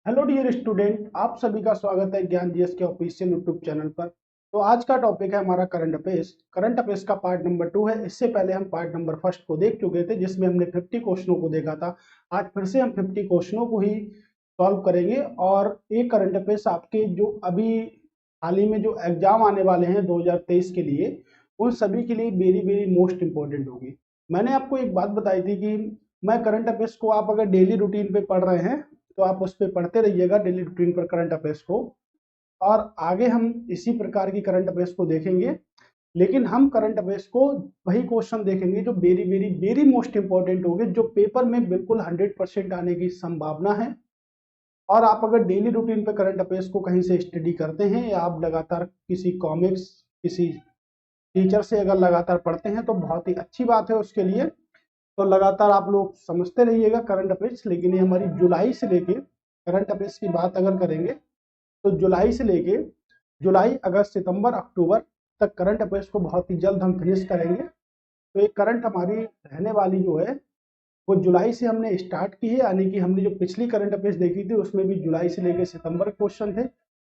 Hello dear student, आप सभी का स्वागत है ज्ञान जीएस के ऑफिशियल यूट्यूब चैनल पर। तो आज का टॉपिक है हमारा करंट अफेयर्स का पार्ट नंबर 2 है। इससे पहले हम पार्ट नंबर फर्स्ट को देख चुके थे जिसमें हमने 50 क्वेश्चनों को देखा था। आज फिर से हम 50 क्वेश्चनों को ही सॉल्व करेंगे और एक करंट अफेयर्स आपके जो अभी हाल ही में जो एग्जाम आने वाले हैं 2023 के लिए, उन सभी के लिए वेरी वेरी मोस्ट इंपॉर्टेंट होगी। मैंने आपको एक बात बताई थी कि मैं करंट अफेयर्स को आप अगर डेली रूटीन पे पढ़ रहे हैं तो आप उस पर पढ़ते रहिएगा डेली रूटीन पर करंट अफेयर्स को, और आगे हम इसी प्रकार की करंट अफेयर्स को देखेंगे। लेकिन हम करंट अफेयर्स को वही क्वेश्चन देखेंगे जो very very very most important होंगे, जो पेपर में बिल्कुल 100% आने की संभावना है। और आप अगर डेली रूटीन पे करंट अफेयर्स को कहीं से स्टडी करते हैं या आप लगातार किसी कॉमिक्स, किसी टीचर से अगर लगातार पढ़ते हैं तो बहुत ही अच्छी बात है उसके लिए। तो लगातार आप लोग समझते रहिएगा करंट अफेयर्स। लेकिन ये हमारी जुलाई से लेके करंट अफेयर्स की बात अगर करेंगे तो जुलाई से लेके जुलाई, अगस्त, सितंबर, अक्टूबर तक करंट अफेयर्स को बहुत ही जल्द हम फिनिश करेंगे। तो ये करंट हमारी रहने वाली जो है वो जुलाई से हमने स्टार्ट की है, यानी कि हमने जो पिछली करंट अफेयर्स देखी थी उसमें भी जुलाई से लेके सितंबर के क्वेश्चन थे।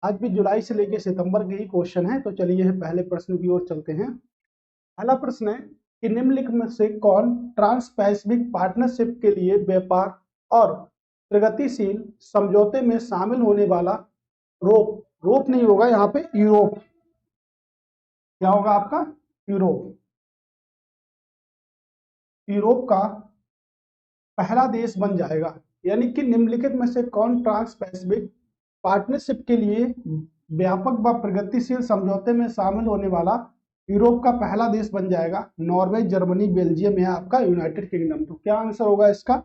आज भी जुलाई से लेके सितंबर के ही क्वेश्चन है। तो चलिए पहले प्रश्न की ओर चलते हैं। पहला प्रश्न है कि निम्नलिखित में से कौन ट्रांस पैसिफिक पार्टनरशिप के लिए व्यापार और प्रगतिशील समझौते में शामिल होने वाला रोप रोप नहीं होगा यहाँ पे, यूरोप। क्या होगा आपका? यूरोप। यूरोप का पहला देश बन जाएगा। यानी कि निम्नलिखित में से कौन ट्रांस पैसिफिक पार्टनरशिप के लिए व्यापक व प्रगतिशील समझौते में शामिल होने वाला यूरोप का पहला देश बन जाएगा? नॉर्वे, जर्मनी, बेल्जियम या आपका यूनाइटेड किंगडम। तो क्या आंसर होगा इसका?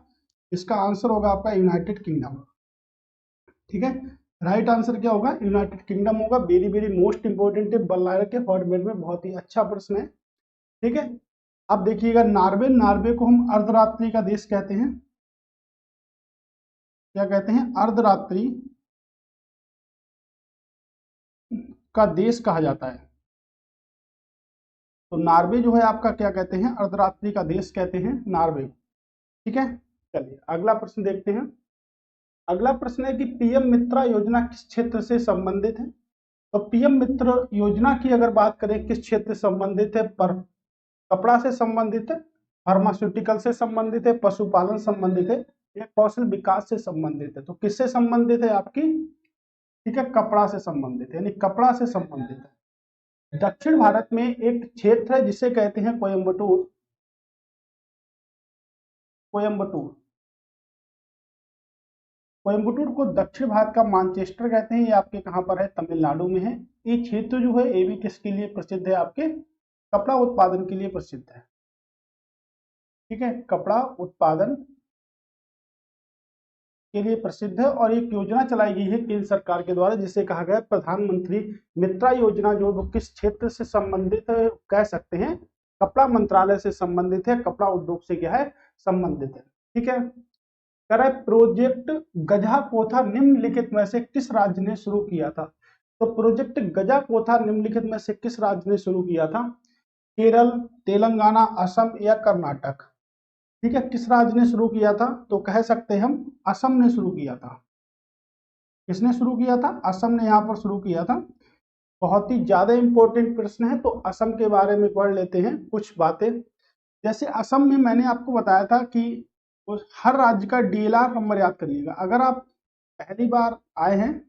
इसका आंसर होगा आपका यूनाइटेड किंगडम। ठीक है, राइट आंसर क्या होगा? यूनाइटेड किंगडम होगा। वेरी वेरी मोस्ट इंपोर्टेंट है, बल्लायर के फॉर्मेट में बहुत ही अच्छा प्रश्न है। ठीक है, अब देखिएगा नार्वे। नार्वे को हम अर्धरात्रि का देश कहते हैं। क्या कहते हैं? अर्धरात्रि का देश कहा जाता है। तो नार्वे जो है आपका क्या कहते हैं? अर्धरात्रि का देश कहते हैं नार्वे। ठीक है, चलिए अगला प्रश्न देखते हैं। अगला प्रश्न है कि पीएम मित्रा योजना किस क्षेत्र से संबंधित है? तो पीएम मित्र योजना की अगर बात करें किस क्षेत्र से संबंधित है? पर कपड़ा से संबंधित है, फार्मास्यूटिकल से संबंधित है, पशुपालन संबंधित है, या कौशल विकास से संबंधित है? तो किससे संबंधित है आपकी? ठीक है, कपड़ा से संबंधित है, यानी कपड़ा से संबंधित है। दक्षिण भारत में एक क्षेत्र है जिसे कहते हैं कोयम्बटूर। कोयम्बटूर कोयम्बटूर को दक्षिण भारत का मानचेस्टर कहते हैं। ये आपके कहाँ पर है? तमिलनाडु में है। ये क्षेत्र जो है ये भी किसके लिए प्रसिद्ध है? आपके कपड़ा उत्पादन के लिए प्रसिद्ध है। ठीक है, कपड़ा उत्पादन के लिए प्रसिद्ध है। और एक योजना चलाई गई है केंद्र सरकार के द्वारा जिसे कहा गया है प्रधानमंत्री मित्रा योजना। जो वो किस क्षेत्र से संबंधित है कह सकते हैं? कपड़ा मंत्रालय से संबंधित है, कपड़ा उद्योग से क्या है? संबंधित है। ठीक है, कह रहा है प्रोजेक्ट गजापोथा निम्नलिखित में से किस राज्य ने शुरू किया था? तो प्रोजेक्ट गजापोथा निम्नलिखित में से किस राज्य ने शुरू किया था? केरल, तेलंगाना, असम या कर्नाटक? ठीक है, किस राज्य ने शुरू किया था? तो कह सकते हैं हम असम ने शुरू किया था। किसने शुरू किया था? असम ने यहाँ पर शुरू किया था। बहुत ही ज्यादा इंपॉर्टेंट प्रश्न है, तो असम के बारे में पढ़ लेते हैं कुछ बातें। जैसे असम में मैंने आपको बताया था कि हर राज्य का डीएलआर नंबर याद करिएगा। अगर आप पहली बार आए हैं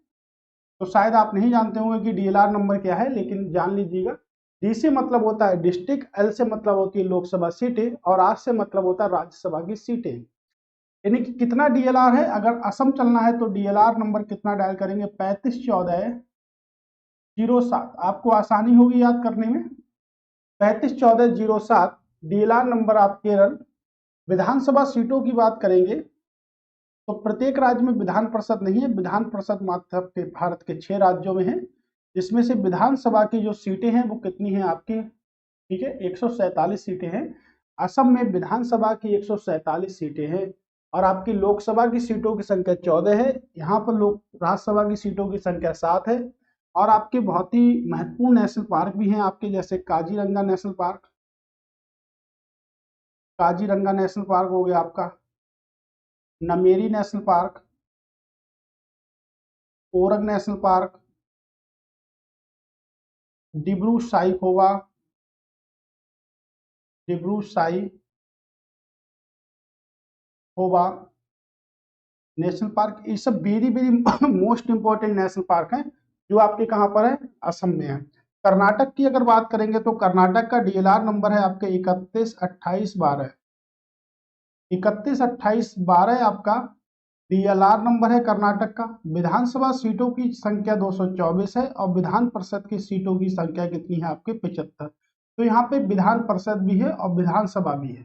तो शायद आप नहीं जानते होंगे कि डीएलआर नंबर क्या है, लेकिन जान लीजिएगा। डी से मतलब होता है डिस्ट्रिक्ट, एल से मतलब होती है लोकसभा सीटें, और आर से मतलब होता है राज्यसभा की सीटें। यानी कि कितना डीएलआर है? अगर असम चलना है तो डीएलआर नंबर कितना डायल करेंगे? 351407। आपको आसानी होगी याद करने में। 351407 डीएलआर नंबर। आप केरल विधानसभा सीटों की बात करेंगे तो प्रत्येक राज्य में विधान परिषद नहीं है। विधान परिषद मात्र भारत के 6 राज्यों में है, जिसमें से विधानसभा की जो सीटें हैं वो कितनी है आपकी? ठीक है, 147 सीटें हैं। असम में विधानसभा की 147 सीटें हैं, और आपकी लोकसभा की सीटों की संख्या 14 है। यहाँ पर लोक राज्यसभा की सीटों की संख्या 7 है। और आपके बहुत ही महत्वपूर्ण नेशनल पार्क भी हैं आपके, जैसे Kaziranga national park. Kaziranga national park हो गया आपका, Nameri national park, orang national park, Dibru Saikhowa, Dibru Saikhowa national park, ये सब very very most important national park हैं जो आपके कहाँ पर है, असम में है। कर्नाटक की अगर बात करेंगे तो कर्नाटक का डीएलआर नंबर है आपके 312812, 312812 आपका डीएलआर नंबर है कर्नाटक का। विधानसभा सीटों की संख्या 224 है और विधान परिषद की सीटों की संख्या कितनी है आपके 75। तो यहाँ पे विधान परिषद भी है और विधानसभा भी है।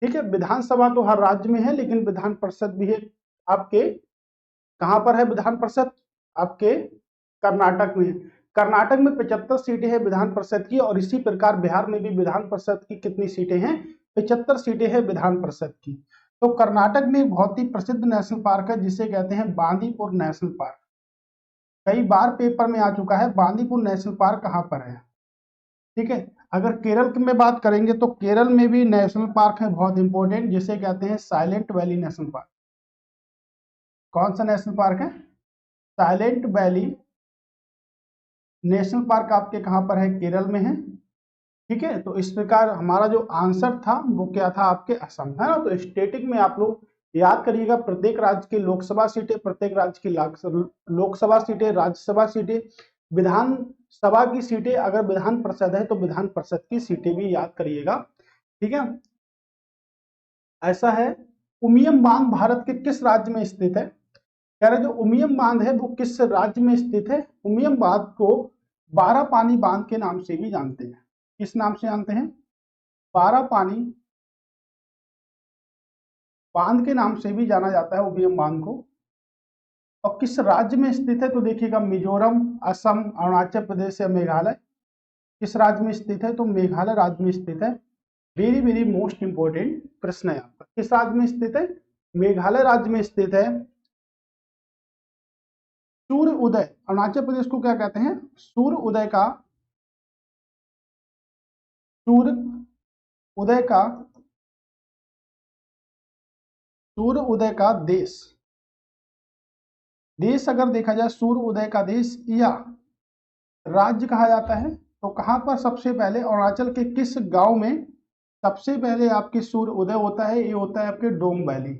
ठीक है, विधानसभा तो हर राज्य में है लेकिन विधान परिषद भी है आपके, कहां पर है विधान परिषद, आपके कर्नाटक में। कर्नाटक में 75 सीटें हैं विधान परिषद की, और इसी प्रकार बिहार में भी विधान परिषद की कितनी सीटें हैं, 75 सीटें हैं विधान परिषद की। तो कर्नाटक में एक बहुत ही प्रसिद्ध नेशनल पार्क है जिसे कहते हैं बांदीपुर नेशनल पार्क। कई बार पेपर में आ चुका है, बांदीपुर नेशनल पार्क कहां पर है। ठीक है, अगर केरल में बात करेंगे तो केरल में भी नेशनल पार्क है बहुत इंपॉर्टेंट जिसे कहते हैं साइलेंट वैली नेशनल पार्क। कौन सा नेशनल पार्क है, साइलेंट वैली नेशनल पार्क आपके कहां पर है, केरल में है। ठीक है, तो इस प्रकार हमारा जो आंसर था वो क्या था आपके असम, है ना। तो स्टेटिक में आप लोग याद करिएगा प्रत्येक राज्य की लोकसभा सीटें, प्रत्येक राज्य की लोकसभा सीटें, राज्यसभा सीटें, विधान सभा की सीटें, अगर विधान परिषद है तो विधान परिषद की सीटें भी याद करिएगा। ठीक है, ऐसा है। उमियम बांध भारत के किस राज्य में स्थित है, कह रहे जो उमियम बांध है वो किस राज्य में स्थित है। उमियम बांध को बारह पानी बांध के नाम से भी जानते हैं। किस नाम से जानते हैं, बारह पानी बांध के नाम से भी जाना जाता है उमियम बांध को। और किस राज्य में स्थित है तो देखिएगा मिजोरम, असम, अरुणाचल प्रदेश या मेघालय। किस राज्य में स्थित है तो मेघालय राज्य में स्थित है। वेरी वेरी मोस्ट इंपोर्टेंट प्रश्न है आपका, किस राज्य में स्थित है, मेघालय राज्य में स्थित है। सूर्य उदय, अरुणाचल प्रदेश को क्या कहते हैं, सूर्य उदय का, सूर्य उदय का, सूर्य उदय का देश, देश अगर देखा जाए सूर्य उदय का देश या राज्य कहा जाता है तो कहां पर सबसे पहले अरुणाचल के किस गांव में सबसे पहले आपके सूर्य उदय होता है, ये होता है आपके डोंग वैली।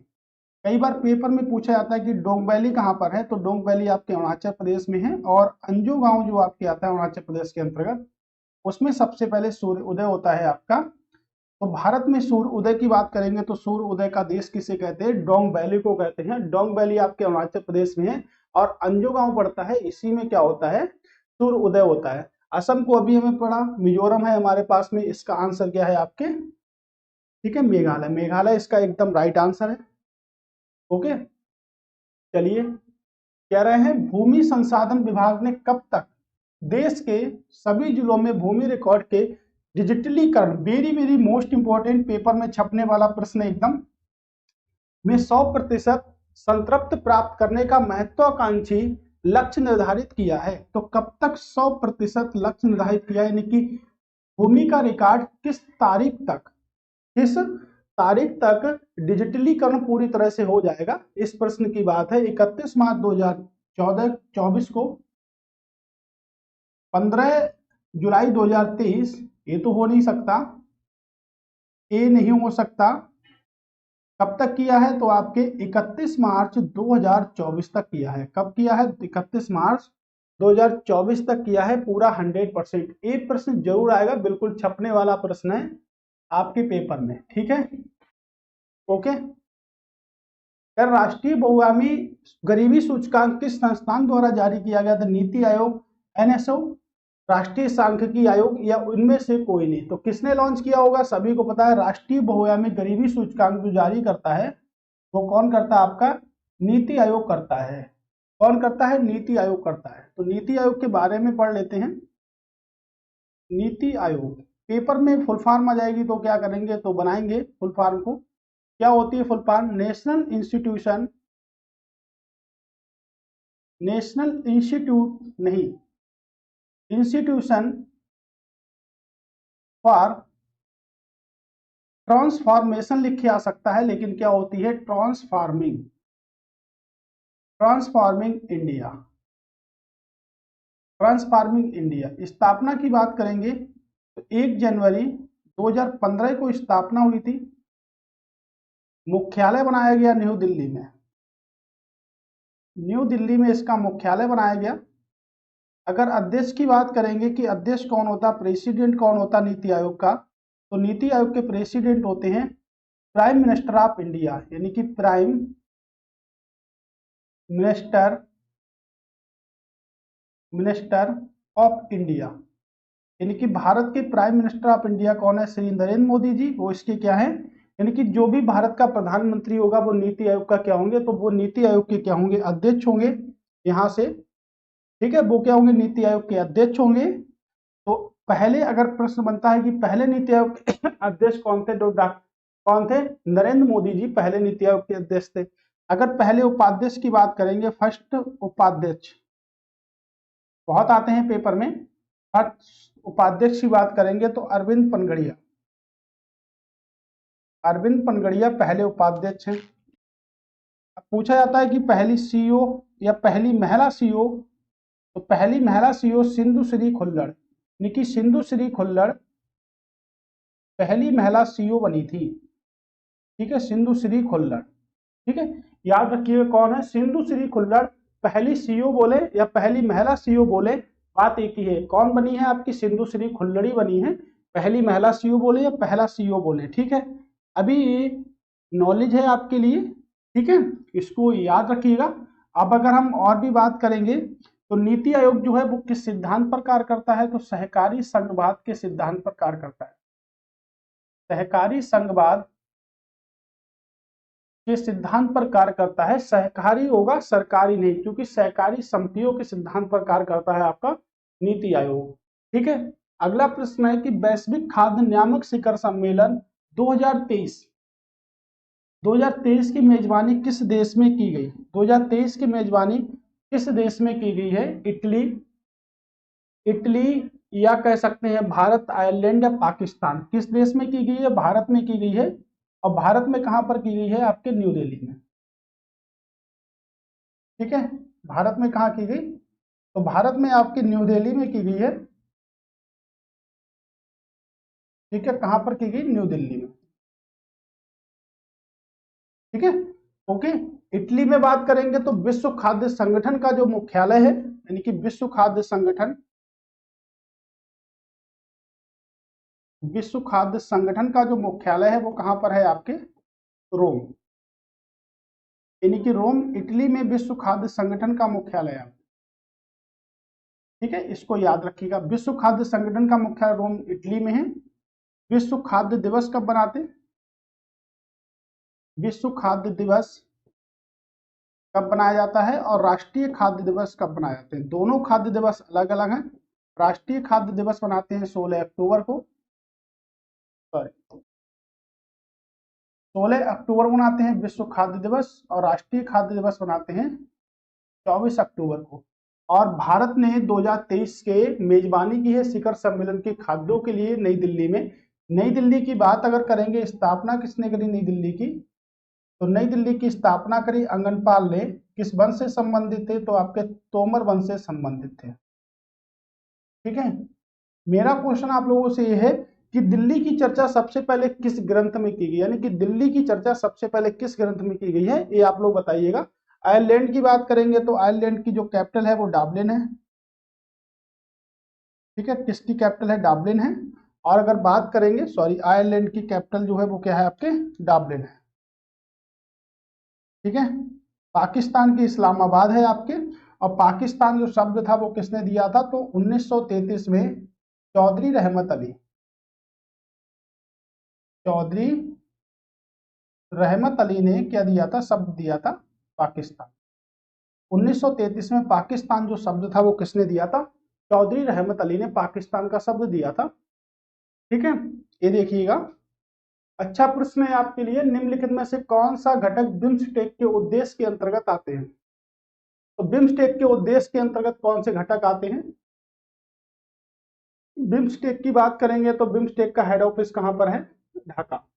कई बार पेपर में पूछा जाता है कि डोंग वैली कहां पर है, तो डोंग वैली आपके अरुणाचल प्रदेश में है। और अंजू गांव जो आपके आता है अरुणाचल प्रदेश के अंतर्गत, उसमें सबसे पहले सूर्य उदय होता है आपका। तो भारत में सूर्य उदय की बात करेंगे तो सूर्य उदय का देश किसे कहते हैं, डोंग वैली को कहते हैं। डोंग वैली आपके अरुणाचल प्रदेश में है और अंजू गांव पड़ता है, इसी में क्या होता है, सूर्य उदय होता है। असम को अभी हमें पढ़ा, मिजोरम है हमारे पास में, इसका आंसर क्या है आपके, ठीक है मेघालय, मेघालय इसका एकदम राइट आंसर है। ओके, चलिए, कह रहे हैं भूमि संसाधन विभाग ने कब तक देश के सभी जिलों में भूमि रिकॉर्ड के डिजिटलीकरण, very very most important paper में छपने वाला प्रश्न एकदम, में 100% संतृप्त प्राप्त करने का महत्वाकांक्षी लक्ष्य निर्धारित किया है। तो कब तक 100% लक्ष्य निर्धारित किया है, यानी कि भूमि का रिकॉर्ड किस तारीख तक, किस तारीख तक डिजिटलीकरण पूरी तरह से हो जाएगा, इस प्रश्न की बात है। 31 मार्च 2024 को, 15 जुलाई 2023, ये तो हो नहीं सकता, ये नहीं हो सकता। कब तक किया है तो आपके 31 मार्च 2024 तक किया है। कब किया है, 31 मार्च 2024 तक किया है पूरा 100%। एक प्रश्न जरूर आएगा, बिल्कुल छपने वाला प्रश्न है आपके पेपर में। ठीक है, ओके। फिर राष्ट्रीय बहुआयामी गरीबी सूचकांक किस संस्थान द्वारा जारी किया गया था, नीति आयोग, एनएसओ, राष्ट्रीय सांख्यिकी आयोग, या उनमें से कोई नहीं। तो किसने लॉन्च किया होगा, सभी को पता है, राष्ट्रीय बहुआयामी गरीबी सूचकांक जो जारी करता है वो कौन करता है आपका, नीति आयोग करता है। कौन करता है, नीति आयोग करता है। तो नीति आयोग के बारे में पढ़ लेते हैं। नीति आयोग पेपर में फुल फॉर्म आ जाएगी तो क्या करेंगे, तो बनाएंगे फुल फॉर्म को। क्या होती है फुल फॉर्म, नेशनल इंस्टीट्यूट नहीं, इंस्टीट्यूशन फॉर ट्रांसफॉर्मेशन लिख के आ सकता है, लेकिन क्या होती है, ट्रांसफॉर्मिंग इंडिया। Transforming India. स्थापना की बात करेंगे तो 1 जनवरी 2015 को स्थापना हुई थी। मुख्यालय बनाया गया न्यू दिल्ली में। न्यू दिल्ली में इसका मुख्यालय बनाया गया। अगर अध्यक्ष की बात करेंगे कि अध्यक्ष कौन होता, प्रेसिडेंट कौन होता नीति आयोग का, तो नीति आयोग के प्रेसिडेंट होते हैं प्राइम मिनिस्टर ऑफ इंडिया, यानी कि प्राइम मिनिस्टर ऑफ इंडिया, यानी कि भारत के प्राइम मिनिस्टर ऑफ इंडिया कौन है, श्री नरेंद्र मोदी जी। वो इसके क्या है, यानी कि जो भी भारत का प्रधानमंत्री होगा वो नीति आयोग का क्या होंगे, तो वो नीति आयोग के क्या होंगे, अध्यक्ष होंगे यहां से। ठीक है, वो क्या होंगे, नीति आयोग के अध्यक्ष होंगे। तो पहले अगर प्रश्न बनता है कि पहले नीति आयोग के अध्यक्ष कौन थे, तो कौन थे, नरेंद्र मोदी जी पहले नीति आयोग के अध्यक्ष थे। अगर पहले उपाध्यक्ष की बात करेंगे, फर्स्ट उपाध्यक्ष, बहुत आते हैं पेपर में, फर्स्ट उपाध्यक्ष की बात करेंगे तो अरविंद पनगड़िया। अरविंद पनगड़िया पहले उपाध्यक्ष हैं। पूछा जाता है कि पहली सीईओ या पहली महिला सीईओ, तो पहली महिला सीईओ सिंधु श्री खुल्लर, यानी कि सिंधु श्री खुल्लर पहली महिला सीईओ बनी थी। ठीक है, सिंधु श्री खुल्लर। ठीक है, याद रखिए कौन है, सिंधु श्री खुल्लर पहली सीईओ बोले या पहली महिला सीईओ बोले, बात एक ही है। कौन बनी है आपकी, सिंधु श्री खुल्लर ही बनी है। पहली महिला सीईओ बोले या पहला सीईओ बोले, ठीक है, अभी नॉलेज है आपके लिए। ठीक है, इसको याद रखिएगा। अब अगर हम और भी बात करेंगे तो नीति आयोग जो है वो किस सिद्धांत पर कार्य करता है, तो सहकारी संघवाद के सिद्धांत पर कार्य करता है। सहकारी संघवाद के सिद्धांत पर कार्य करता है। सहकारी होगा, सरकारी नहीं, क्योंकि सहकारी समितियों के सिद्धांत पर कार्य करता है आपका नीति आयोग। ठीक है, अगला प्रश्न है कि वैश्विक खाद्य नियामक शिखर सम्मेलन 2023 की मेजबानी किस देश में की गई। 2023 की मेजबानी किस देश में की गई है, इटली या कह सकते हैं भारत, आयरलैंड या पाकिस्तान। किस देश में की गई है, भारत में की गई है। और भारत में कहां पर की गई है, आपके न्यू दिल्ली में। ठीक है, भारत में कहां की गई, तो भारत में आपके न्यू दिल्ली में की गई है। ठीक है, कहां पर की गई, न्यू दिल्ली में। ठीक है, ओके। इटली में बात करेंगे तो विश्व खाद्य संगठन का जो मुख्यालय है, यानी कि विश्व खाद्य संगठन का जो मुख्यालय है वो कहां पर है, आपके रोम, यानी कि रोम इटली में विश्व खाद्य संगठन का मुख्यालय है। ठीक है, इसको याद रखिएगा, विश्व खाद्य संगठन का मुख्यालय रोम इटली में है। विश्व खाद्य दिवस कब बनाते, विश्व खाद्य दिवस कब बनाया जाता है और राष्ट्रीय खाद्य दिवस कब बनाए जाते हैं, दोनों खाद्य दिवस अलग अलग हैं। राष्ट्रीय खाद्य दिवस बनाते हैं 16 अक्टूबर को, सॉरी 16 अक्टूबर मनाते हैं विश्व खाद्य दिवस, और राष्ट्रीय खाद्य दिवस बनाते हैं 24 अक्टूबर को। और भारत ने 2023 के मेजबानी की है शिखर सम्मेलन के खाद्यों के लिए नई दिल्ली में। नई दिल्ली की बात अगर करेंगे, स्थापना किसने करी नई दिल्ली की, तो नई दिल्ली की स्थापना करी अंगनपाल ने। किस वंश से संबंधित थे, तो आपके तोमर वंश से संबंधित थे। ठीक है, मेरा क्वेश्चन आप लोगों से यह है कि दिल्ली की चर्चा सबसे पहले किस ग्रंथ में की गई, यानी कि दिल्ली की चर्चा सबसे पहले किस ग्रंथ में की गई है, ये आप लोग बताइएगा। आयरलैंड की बात करेंगे तो आयरलैंड की जो कैपिटल है वो डबलिन है। ठीक है, किसकी कैपिटल है, डबलिन है। और अगर बात करेंगे, सॉरी, आयरलैंड की कैपिटल जो है वो क्या है, आपके डबलिन है। ठीक है, पाकिस्तान की इस्लामाबाद है आपके। और पाकिस्तान जो शब्द था वो किसने दिया था, तो 1933 में चौधरी रहमत अली, चौधरी रहमत अली ने क्या दिया था, शब्द दिया था पाकिस्तान। 1933 में पाकिस्तान जो शब्द था वो किसने दिया था, चौधरी रहमत अली ने पाकिस्तान का शब्द दिया था। ठीक है, ये देखिएगा, अच्छा प्रश्न है आपके लिए, निम्नलिखित में से कौन सा घटक बिम्स्टेक के उद्देश्य के अंतर्गत आते हैं। तो बिम्स्टेक के उद्देश्य के अंतर्गत कौन से घटक आते हैं, बिम्स्टेक की बात करेंगे तो बिम्स्टेक का हेड ऑफिस कहां पर है, ढाका।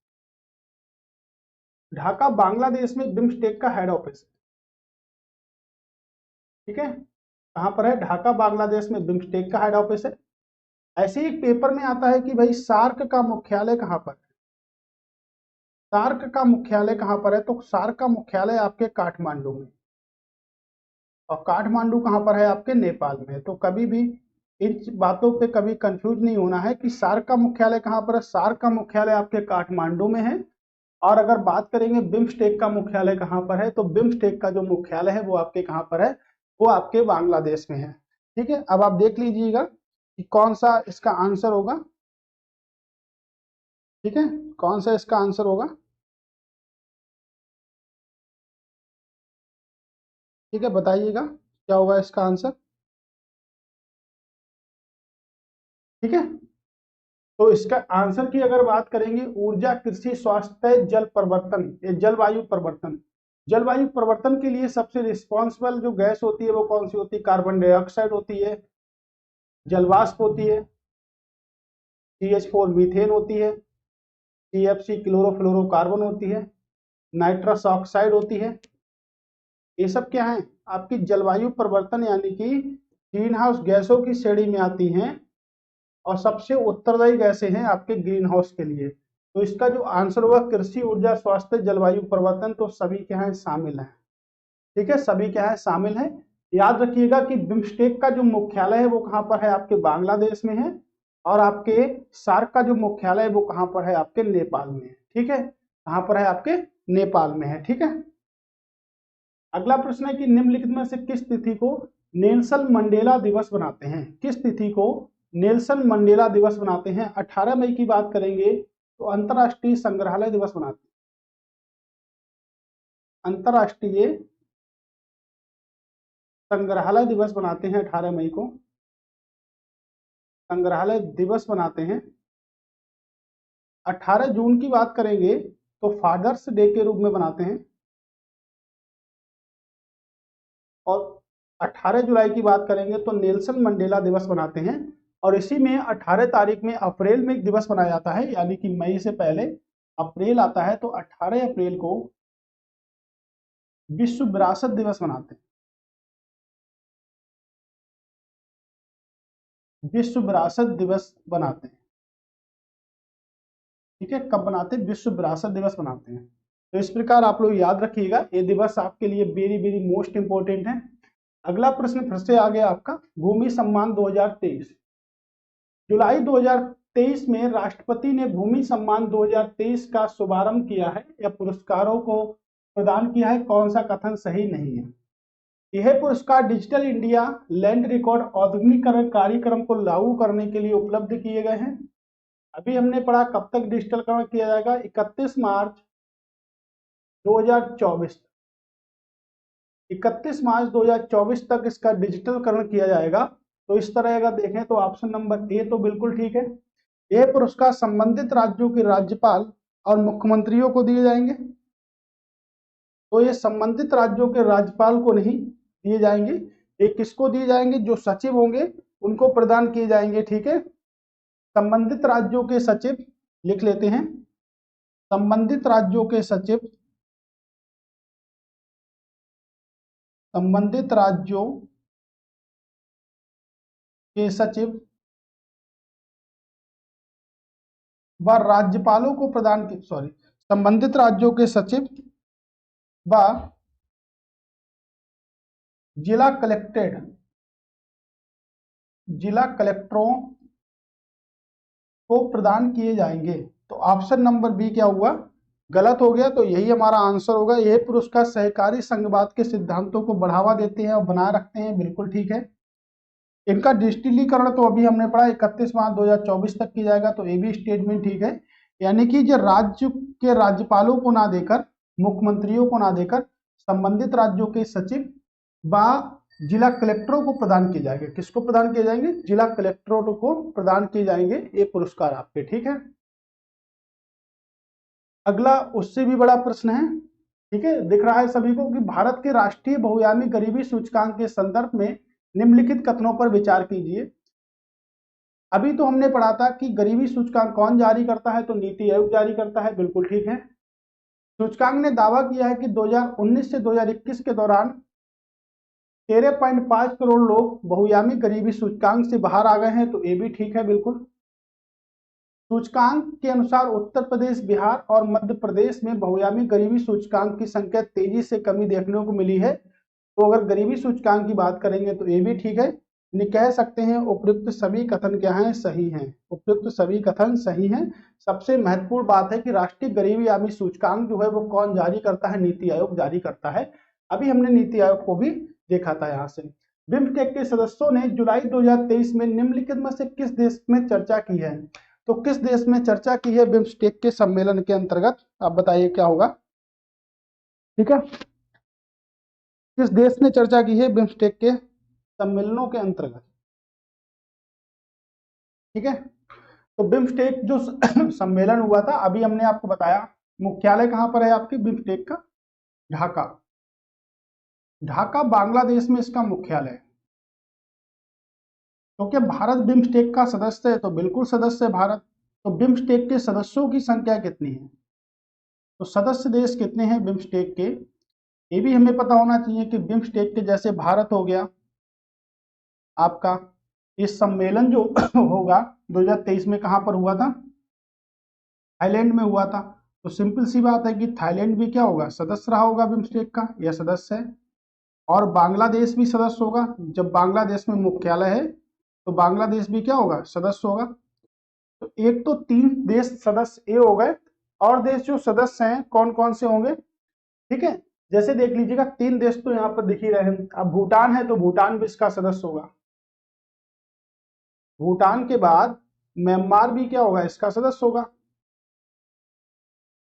ढाका बांग्लादेश में बिम्स्टेक का हेड ऑफिस। ठीक है, कहाँ पर है? ढाका बांग्लादेश में बिम्स्टेक का हेड ऑफिस है। ऐसे ही एक पेपर में आता है कि भाई सार्क का मुख्यालय कहाँ पर है? सार्क का मुख्यालय कहाँ पर है? तो सार्क का मुख्यालय आपके काठमांडू में, और काठमांडू कहाँ पर है? आपके नेपाल में। तो कभी भी इन बातों पे कभी कंफ्यूज नहीं होना है कि सार्क का मुख्यालय कहाँ पर है। सार्क का मुख्यालय आपके काठमांडू में है। और अगर बात करेंगे बिम्स्टेक का मुख्यालय कहाँ पर है, तो बिम्स्टेक का जो मुख्यालय है वो आपके कहाँ पर है? वो आपके बांग्लादेश में है। ठीक है, अब आप देख लीजिएगा कि कौन सा इसका आंसर होगा। ठीक है, कौन सा इसका आंसर होगा? ठीक है, बताइएगा क्या होगा इसका आंसर। ठीक है, तो इसका आंसर की अगर बात करेंगे, ऊर्जा, कृषि, स्वास्थ्य, जल परिवर्तन, ये जलवायु परिवर्तन। जलवायु परिवर्तन के लिए सबसे रिस्पॉन्सिबल जो गैस होती है वो कौन सी होती है? कार्बन डाइऑक्साइड होती है, जलवाष्प होती है, CH4 मीथेन होती है, CFC क्लोरोफ्लोरोकार्बन होती है, नाइट्रस ऑक्साइड होती है। ये सब क्या है? आपकी जलवायु परिवर्तन यानी कि ग्रीन हाउस गैसों की श्रेणी में आती हैं, और सबसे उत्तरदायी गैसें हैं आपके ग्रीन हाउस के लिए। तो इसका जो आंसर होगा कृषि, ऊर्जा, स्वास्थ्य, जलवायु परिवर्तन, तो सभी क्या है? शामिल है। ठीक है, सभी क्या है? शामिल है। याद रखिएगा कि बिम्स्टेक का जो मुख्यालय है वो कहाँ पर है? आपके बांग्लादेश में है। और आपके सार्क का जो मुख्यालय है वो कहाँ पर है? आपके नेपाल में है। ठीक है, कहाँ पर है? आपके नेपाल में है। ठीक है, अगला प्रश्न है कि निम्नलिखित में से किस तिथि को नेल्सन मंडेला दिवस बनाते हैं? किस तिथि को नेल्सन मंडेला दिवस बनाते हैं? 18 मई की बात करेंगे तो अंतरराष्ट्रीय संग्रहालय दिवस बनाते हैं। अंतरराष्ट्रीय संग्रहालय दिवस बनाते हैं 18 मई को। संग्रहालय दिवस बनाते हैं। 18 जून की बात करेंगे तो फादर्स डे के रूप में बनाते हैं। और 18 जुलाई की बात करेंगे तो नेल्सन मंडेला दिवस बनाते हैं। और इसी में 18 तारीख में अप्रैल में एक दिवस मनाया जाता है, यानी कि मई से पहले अप्रैल आता है, तो 18 अप्रैल को विश्व विरासत दिवस मनाते हैं। विश्व विरासत दिवस बनाते हैं। ठीक है, कब बनाते हैं? विश्व विरासत दिवस बनाते हैं। तो इस प्रकार आप लोग याद रखिएगा, ये दिवस आपके लिए वेरी वेरी मोस्ट इंपोर्टेंट है। अगला प्रश्न फिर से आ गया आपका, भूमि सम्मान 2023। जुलाई 2023 में राष्ट्रपति ने भूमि सम्मान 2023 का शुभारंभ किया है या पुरस्कारों को प्रदान किया है? कौन सा कथन सही नहीं है? यह पुरस्कार डिजिटल इंडिया लैंड रिकॉर्ड औद्योगिकरण कार्यक्रम को लागू करने के लिए उपलब्ध किए गए हैं। अभी हमने पढ़ा कब तक डिजिटलकरण किया जाएगा? 31 मार्च 2024। 31 मार्च 2024 तक इसका डिजिटलकरण किया जाएगा। तो इस तरह अगर देखें तो ऑप्शन नंबर ए तो बिल्कुल ठीक है। यह पुरस्कार संबंधित राज्यों के राज्यपाल और मुख्यमंत्रियों को दिए जाएंगे। तो ये संबंधित राज्यों के राज्यपाल को नहीं दिए जाएंगे, ये किसको दिए जाएंगे? जो सचिव होंगे उनको प्रदान किए जाएंगे। ठीक है, संबंधित राज्यों के सचिव, लिख लेते हैं, संबंधित राज्यों के सचिव, संबंधित राज्यों के सचिव व राज्यपालों को प्रदान की, सॉरी, संबंधित राज्यों के सचिव व जिला कलेक्टेड, जिला कलेक्टरों को प्रदान किए जाएंगे। तो ऑप्शन नंबर बी क्या हुआ? गलत हो गया। तो यही हमारा आंसर होगा। यह पुरस्कार सहकारी संघवाद के सिद्धांतों को बढ़ावा देते हैं और बनाए रखते हैं। बिल्कुल ठीक है। इनका डिजिटलीकरण तो अभी हमने पढ़ा 31 मार्च 2024 तक की जाएगा, तो ये भी स्टेटमेंट ठीक है। यानी कि जो राज्य के राज्यपालों को ना देकर, मुख्यमंत्रियों को ना देकर, संबंधित राज्यों के सचिव व जिला कलेक्टरों को प्रदान किए जाएंगे। किसको प्रदान किए जाएंगे? जिला कलेक्टरों को प्रदान किए जाएंगे ये पुरस्कार आपके। ठीक है, अगला उससे भी बड़ा प्रश्न है। ठीक है, दिख रहा है सभी को कि भारत के राष्ट्रीय बहुआयामी गरीबी सूचकांक के संदर्भ में निम्नलिखित कथनों पर विचार कीजिए। अभी तो हमने पढ़ा था कि गरीबी सूचकांक कौन जारी करता है? तो नीति आयोग जारी करता है। बिल्कुल ठीक है। सूचकांक ने दावा किया है कि 2019 से 2021 के दौरान 13.5 करोड़ लोग बहुआयामी गरीबी सूचकांक से बाहर आ गए हैं, तो ये भी ठीक है बिल्कुल। सूचकांक के अनुसार उत्तर प्रदेश, बिहार और मध्य प्रदेश में बहुआयामी गरीबी सूचकांक की संख्या तेजी से कमी देखने को मिली है। तो अगर गरीबी सूचकांक की बात करेंगे तो ये भी ठीक है। कह सकते हैं उपयुक्त सभी कथन क्या हैं, सही हैं। उपयुक्त सभी कथन सही हैं। सबसे महत्वपूर्ण बात है कि राष्ट्रीय गरीबी सूचकांक जो है वो कौन जारी करता है, नीति आयोग जारी करता है। अभी हमने नीति आयोग को भी देखा था यहाँ से। बिम्स्टेक के सदस्यों ने जुलाई 2023 में निम्नलिखित में से किस देश में चर्चा की है? तो किस देश में चर्चा की है बिम्स्टेक के सम्मेलन के अंतर्गत? आप बताइए क्या होगा। ठीक है, किस देश ने चर्चा की है बिम्स्टेक के सम्मेलनों के अंतर्गत? ठीक है, तो बिम्स्टेक जो सम्मेलन हुआ था, अभी हमने आपको बताया मुख्यालय कहां पर है आपके बिम्स्टेक का? ढाका। ढाका बांग्लादेश में इसका मुख्यालय है। तो क्या भारत बिम्स्टेक का सदस्य है? तो बिल्कुल सदस्य है भारत। तो बिम्स्टेक के सदस्यों की संख्या कितनी है? तो सदस्य देश कितने हैं बिम्स्टेक के? ये भी हमें पता होना चाहिए कि बिम्स्टेक के जैसे भारत हो गया आपका, इस सम्मेलन जो होगा 2023 में कहां पर हुआ था? थाईलैंड में हुआ था। तो सिंपल सी बात है कि थाईलैंड भी क्या होगा, सदस्य रहा होगा बिम्स्टेक का, यह सदस्य है। और बांग्लादेश भी सदस्य होगा। जब बांग्लादेश में मुख्यालय है तो बांग्लादेश भी क्या होगा, सदस्य होगा। तो एक तो 3 देश सदस्य ये हो गए, और देश जो सदस्य हैं कौन कौन से होंगे? ठीक है, जैसे देख लीजिएगा 3 देश तो यहाँ पर दिख ही रहे हैं। अब भूटान है तो भूटान भी इसका सदस्य होगा। भूटान के बाद म्यांमार भी क्या होगा, इसका सदस्य होगा।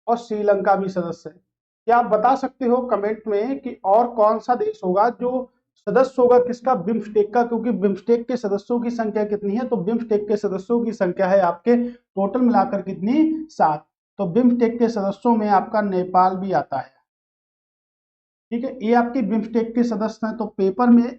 और श्रीलंका भी सदस्य है। क्या आप बता सकते हो कमेंट में कि और कौन सा देश होगा जो सदस्य होगा किसका, बिम्स्टेक का? क्योंकि बिम्स्टेक के सदस्यों की संख्या कितनी है? तो बिम्स्टेक के सदस्यों की संख्या है आपके टोटल मिलाकर कितनी, 7। तो बिम्स्टेक के सदस्यों में आपका नेपाल भी आता है। ठीक है, ये आपके बिम्स्टेक के सदस्य हैं। तो पेपर में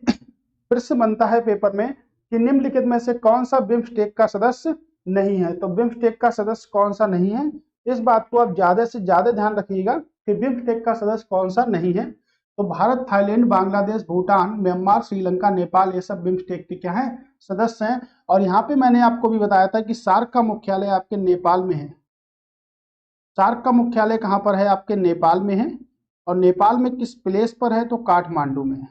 प्रश्न बनता है पेपर में कि निम्नलिखित में से कौन सा बिम्स्टेक का सदस्य नहीं है? तो बिम्स्टेक का सदस्य कौन सा नहीं है, इस बात को आप ज्यादा से ज्यादा ध्यान रखिएगा कि बिम्स्टेक का सदस्य कौन सा नहीं है। तो भारत, थाईलैंड, बांग्लादेश, भूटान, म्यांमार, श्रीलंका, नेपाल, ये सब बिम्स्टेक के क्या है, सदस्य हैं। और यहाँ पे मैंने आपको भी बताया था कि सार्क का मुख्यालय आपके नेपाल में है। सार्क का मुख्यालय कहाँ पर है? आपके नेपाल में है। और नेपाल में किस प्लेस पर है? तो काठमांडू में है।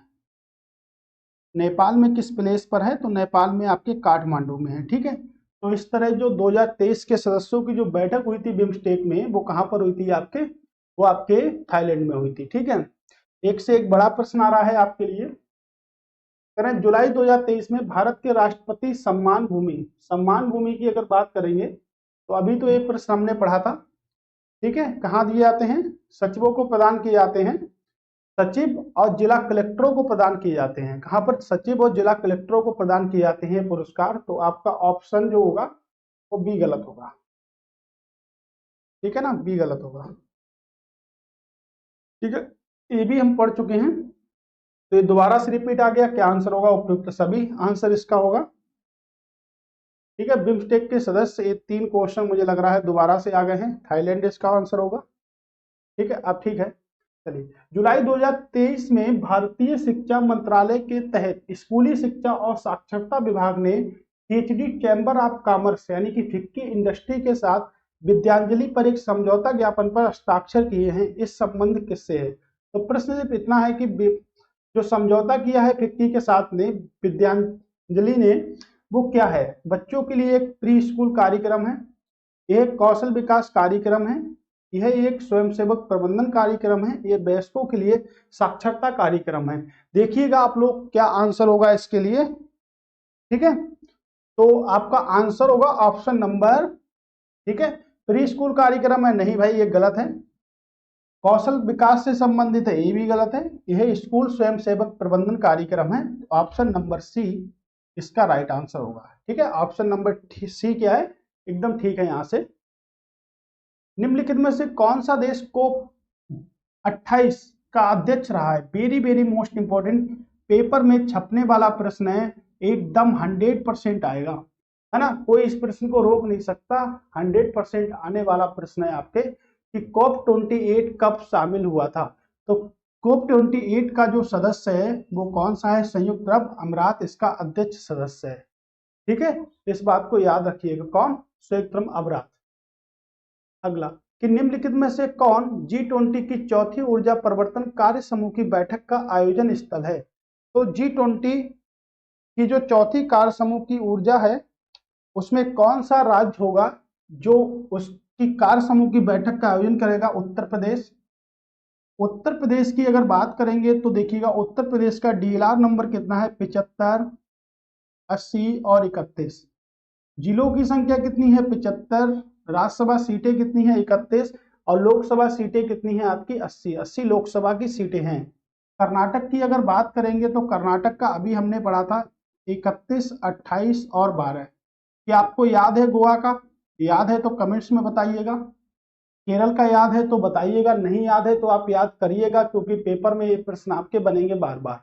नेपाल में किस प्लेस पर है? तो नेपाल में आपके काठमांडू में है। ठीक है, तो इस तरह जो 2023 के सदस्यों की जो बैठक हुई थी बिम्स्टेक में, वो कहां पर हुई थी आपके? वो आपके थाईलैंड में हुई थी। ठीक है, एक से एक बड़ा प्रश्न आ रहा है आपके लिए। करें जुलाई 2023 में भारत के राष्ट्रपति सम्मान भूमि की अगर बात करेंगे तो अभी तो एक प्रश्न हमने पढ़ा था। ठीक है, कहाँ दिए जाते हैं? सचिवों को प्रदान किए जाते हैं। सचिव और जिला कलेक्टरों को प्रदान किए जाते हैं। कहां पर? सचिव और जिला कलेक्टरों को प्रदान किए जाते हैं पुरस्कार। तो आपका ऑप्शन जो होगा वो बी गलत होगा। ठीक है ना, बी गलत होगा। ठीक है, ये भी हम पढ़ चुके हैं, तो ये दोबारा से रिपीट आ गया। क्या आंसर होगा? उपयुक्त सभी आंसर इसका होगा। ठीक है, बिम्स्टेक के सदस्य, ये 3 क्वेश्चन मुझे लग रहा है दोबारा से आ गए हैं। थाईलैंड इसका आंसर होगा। ठीक है, अब ठीक है, चलिए। जुलाई 2023 में भारतीय शिक्षा मंत्रालय के तहत स्कूली शिक्षा और साक्षरता विभाग ने पीएचडी चैम्बर ऑफ कॉमर्स यानी कि फिक्की इंडस्ट्री के साथ विद्यांजलि पर एक समझौता ज्ञापन पर हस्ताक्षर किए हैं। इस संबंध किससे है? तो प्रश्न सिर्फ इतना है कि जो समझौता किया है फिक्की के साथ ने, विद्यांजलि ने, वो क्या है? बच्चों के लिए एक प्री स्कूल कार्यक्रम है, एक कौशल विकास कार्यक्रम है, यह एक स्वयंसेवक प्रबंधन कार्यक्रम है, ये वयस्कों के लिए साक्षरता कार्यक्रम है। देखिएगा आप लोग क्या आंसर होगा इसके लिए। ठीक है, तो आपका आंसर होगा ऑप्शन नंबर, ठीक है, प्री स्कूल कार्यक्रम है, नहीं भाई ये गलत है। कौशल विकास से संबंधित है, ये भी गलत है। यह स्कूल स्वयंसेवक प्रबंधन कार्यक्रम है। ऑप्शन नंबर सी इसका राइट आंसर होगा। ठीक है, ऑप्शन नंबर सी क्या है, एकदम ठीक है। यहां से निम्नलिखित में से कौन सा देश कोप 28 का अध्यक्ष रहा है? Very very most important, paper में छपने वाला प्रश्न है, एकदम 100% आएगा, है ना, कोई इस प्रश्न को रोक नहीं सकता। 100% आने वाला प्रश्न है आपके कि COP28 कब शामिल हुआ था? तो COP28 का जो सदस्य है वो कौन सा है? संयुक्त अरब अमीरात इसका अध्यक्ष सदस्य है। ठीक है, इस बात को याद रखिएगा। कौन? संयुक्त अरब अमीरात। अगला कि निम्नलिखित में से कौन G20 की चौथी ऊर्जा परिवर्तन कार्य समूह की बैठक का आयोजन स्थल है? तो G20 की जो चौथी कार्य समूह की ऊर्जा है उसमें कौन सा राज्य होगा जो उसकी कार्य समूह की बैठक का आयोजन करेगा? उत्तर प्रदेश। उत्तर प्रदेश की अगर बात करेंगे तो देखिएगा उत्तर प्रदेश का DLR नंबर कितना है? 75, 80 और 31। जिलों की संख्या कितनी है? 75। राज्यसभा सीटें कितनी है? 31। और लोकसभा सीटें कितनी है आपकी? 80। 80 लोकसभा की सीटें हैं। कर्नाटक की अगर बात करेंगे तो कर्नाटक का अभी हमने पढ़ा था 31, 28 और 12। क्या आपको याद है गोवा का? याद है तो कमेंट्स में बताइएगा। केरल का याद है तो बताइएगा, नहीं याद है तो आप याद करिएगा क्योंकि पेपर में ये प्रश्न आपके बनेंगे बार बार।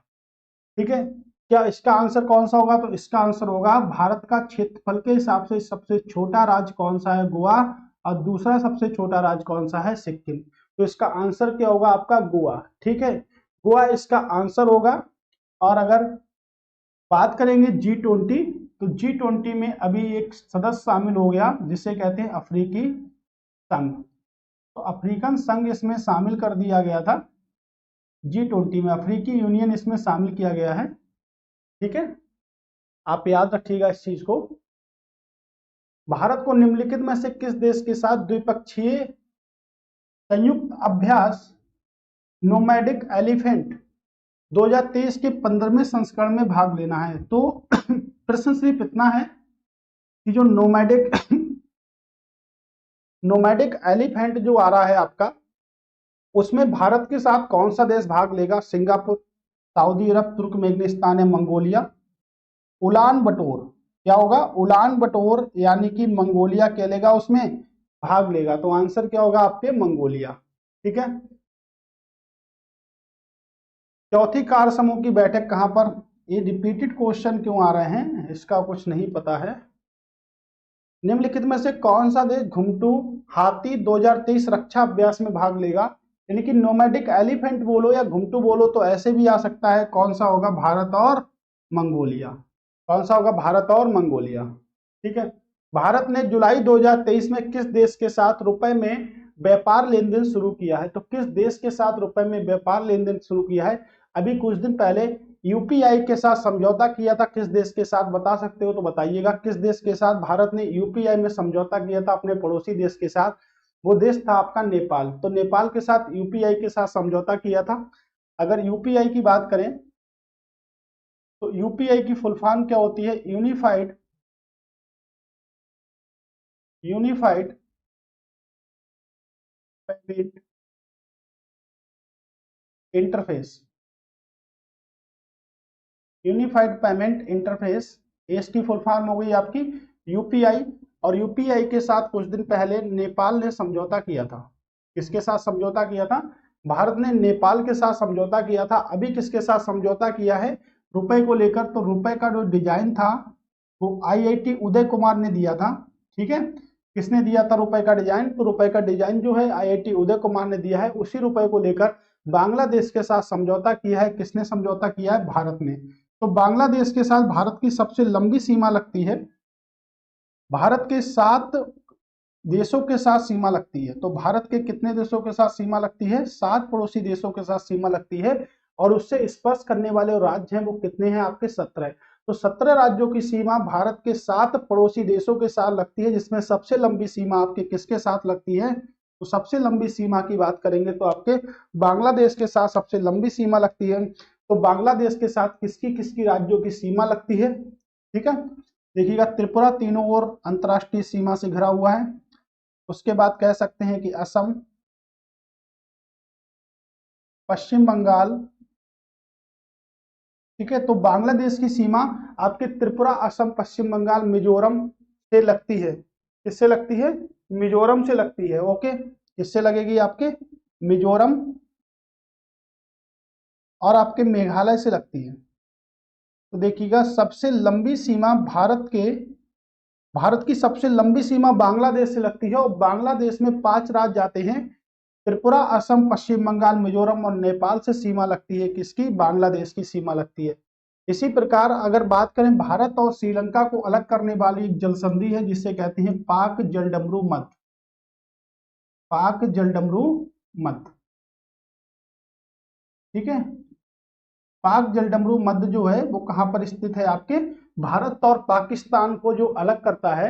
ठीक है, क्या इसका आंसर कौन सा होगा? तो इसका आंसर होगा भारत का क्षेत्रफल के हिसाब से सबसे छोटा राज्य कौन सा है? गोवा। और दूसरा सबसे छोटा राज्य कौन सा है? सिक्किम। तो इसका आंसर क्या होगा आपका? गोवा। ठीक है, गोवा इसका आंसर होगा। और अगर बात करेंगे G20 तो G20 में अभी एक सदस्य शामिल हो गया जिसे कहते हैं अफ्रीकी संघ। तो अफ्रीकन संघ इसमें शामिल कर दिया गया था। G20 में अफ्रीकी यूनियन इसमें शामिल किया गया है। ठीक है, आप याद रखिएगा इस चीज को। भारत को निम्नलिखित में से किस देश के साथ द्विपक्षीय संयुक्त अभ्यास नोमैडिक एलिफेंट 2023 के 15वें संस्करण में भाग लेना है? तो प्रश्न सिर्फ इतना है कि जो नोमैडिक एलिफेंट जो आ रहा है आपका उसमें भारत के साथ कौन सा देश भाग लेगा? सिंगापुर, सऊदी अरब, तुर्कमेनिस्तान या मंगोलिया? उलान बटोर। क्या होगा? उलान बटोर यानी कि मंगोलिया क्या लेगा? उसमें भाग लेगा। तो आंसर क्या होगा आपके? मंगोलिया। ठीक है, चौथी कार्य समूह की बैठक कहां पर? ये रिपीटेड क्वेश्चन क्यों आ रहे हैं इसका कुछ नहीं पता है। निम्नलिखित में से कौन सा देश घुंघटू हाथी 2023 रक्षा अभ्यास में भाग लेगा? यानी कि नोमैडिक एलिफेंट बोलो या घुंघटू बोलो तो ऐसे भी आ सकता है। कौन सा होगा? भारत और मंगोलिया। कौन सा होगा? भारत और मंगोलिया। ठीक है, भारत ने जुलाई 2023 में किस देश के साथ रुपए में व्यापार लेन देन शुरू किया है? तो किस देश के साथ रुपए में व्यापार लेन देन शुरू किया है? अभी कुछ दिन पहले यूपीआई के साथ समझौता किया था। किस देश के साथ बता सकते हो तो बताइएगा। किस देश के साथ भारत ने यूपीआई में समझौता किया था? अपने पड़ोसी देश के साथ। वो देश था आपका नेपाल। तो नेपाल के साथ यूपीआई के साथ समझौता किया था। अगर यूपीआई की बात करें तो यूपीआई की फुल फॉर्म क्या होती है? Unified payment interface. Unified payment interface, इसकी फुल फॉर्म हो गई आपकी यूपीआई। और यूपीआई के साथ कुछ दिन पहले नेपाल ने समझौता किया था। किसके साथ समझौता किया था? भारत ने नेपाल के साथ समझौता किया था। अभी किसके साथ समझौता किया है? रुपए को लेकर। तो रुपए का जो डिजाइन था वो आईआईटी उदय कुमार ने दिया था। ठीक है, किसने दिया था रुपए का डिजाइन? तो रुपए का डिजाइन जो है आईआईटी उदय कुमार ने दिया है। उसी रुपए को लेकर बांग्लादेश के साथ समझौता किया है। किसने समझौता किया है? भारत ने। तो बांग्लादेश के साथ भारत की सबसे लंबी सीमा लगती है। भारत के 7 देशों के साथ सीमा लगती है। तो भारत के कितने देशों के साथ सीमा लगती है? 7 पड़ोसी देशों के साथ सीमा लगती है। और उससे स्पर्श करने वाले राज्य हैं वो कितने हैं आपके? 17। तो 17 राज्यों की सीमा भारत के 7 पड़ोसी देशों के साथ लगती है, जिसमें सबसे लंबी सीमा आपके किसके साथ लगती है? तो सबसे लंबी सीमा की बात करेंगे तो आपके बांग्लादेश के साथ सबसे लंबी सीमा लगती है। तो बांग्लादेश के साथ किसकी किसकी राज्यों की सीमा लगती है? ठीक है, देखिएगा त्रिपुरा तीनों ओर अंतरराष्ट्रीय सीमा से घिरा हुआ है। उसके बाद कह सकते हैं कि असम, पश्चिम बंगाल। ठीक है, तो बांग्लादेश की सीमा आपके त्रिपुरा, असम, पश्चिम बंगाल, मिजोरम से लगती है। किससे लगती है? मिजोरम से लगती है। ओके, किससे लगेगी? आपके मिजोरम और आपके मेघालय से लगती है। तो देखिएगा सबसे लंबी सीमा भारत की सबसे लंबी सीमा बांग्लादेश से लगती है। और बांग्लादेश में 5 राज्य आते हैं। त्रिपुरा, असम, पश्चिम बंगाल, मिजोरम और नेपाल से सीमा लगती है किसकी? बांग्लादेश की सीमा लगती है। इसी प्रकार अगर बात करें भारत और श्रीलंका को अलग करने वाली एक जल संधि है जिसे कहते हैं पाक जलडमरू मध्य, पाक जलडमरू मध्य, ठीक है। पाक जलडमरू मध्य जो है वो कहां पर स्थित है? आपके भारत और पाकिस्तान को जो अलग करता है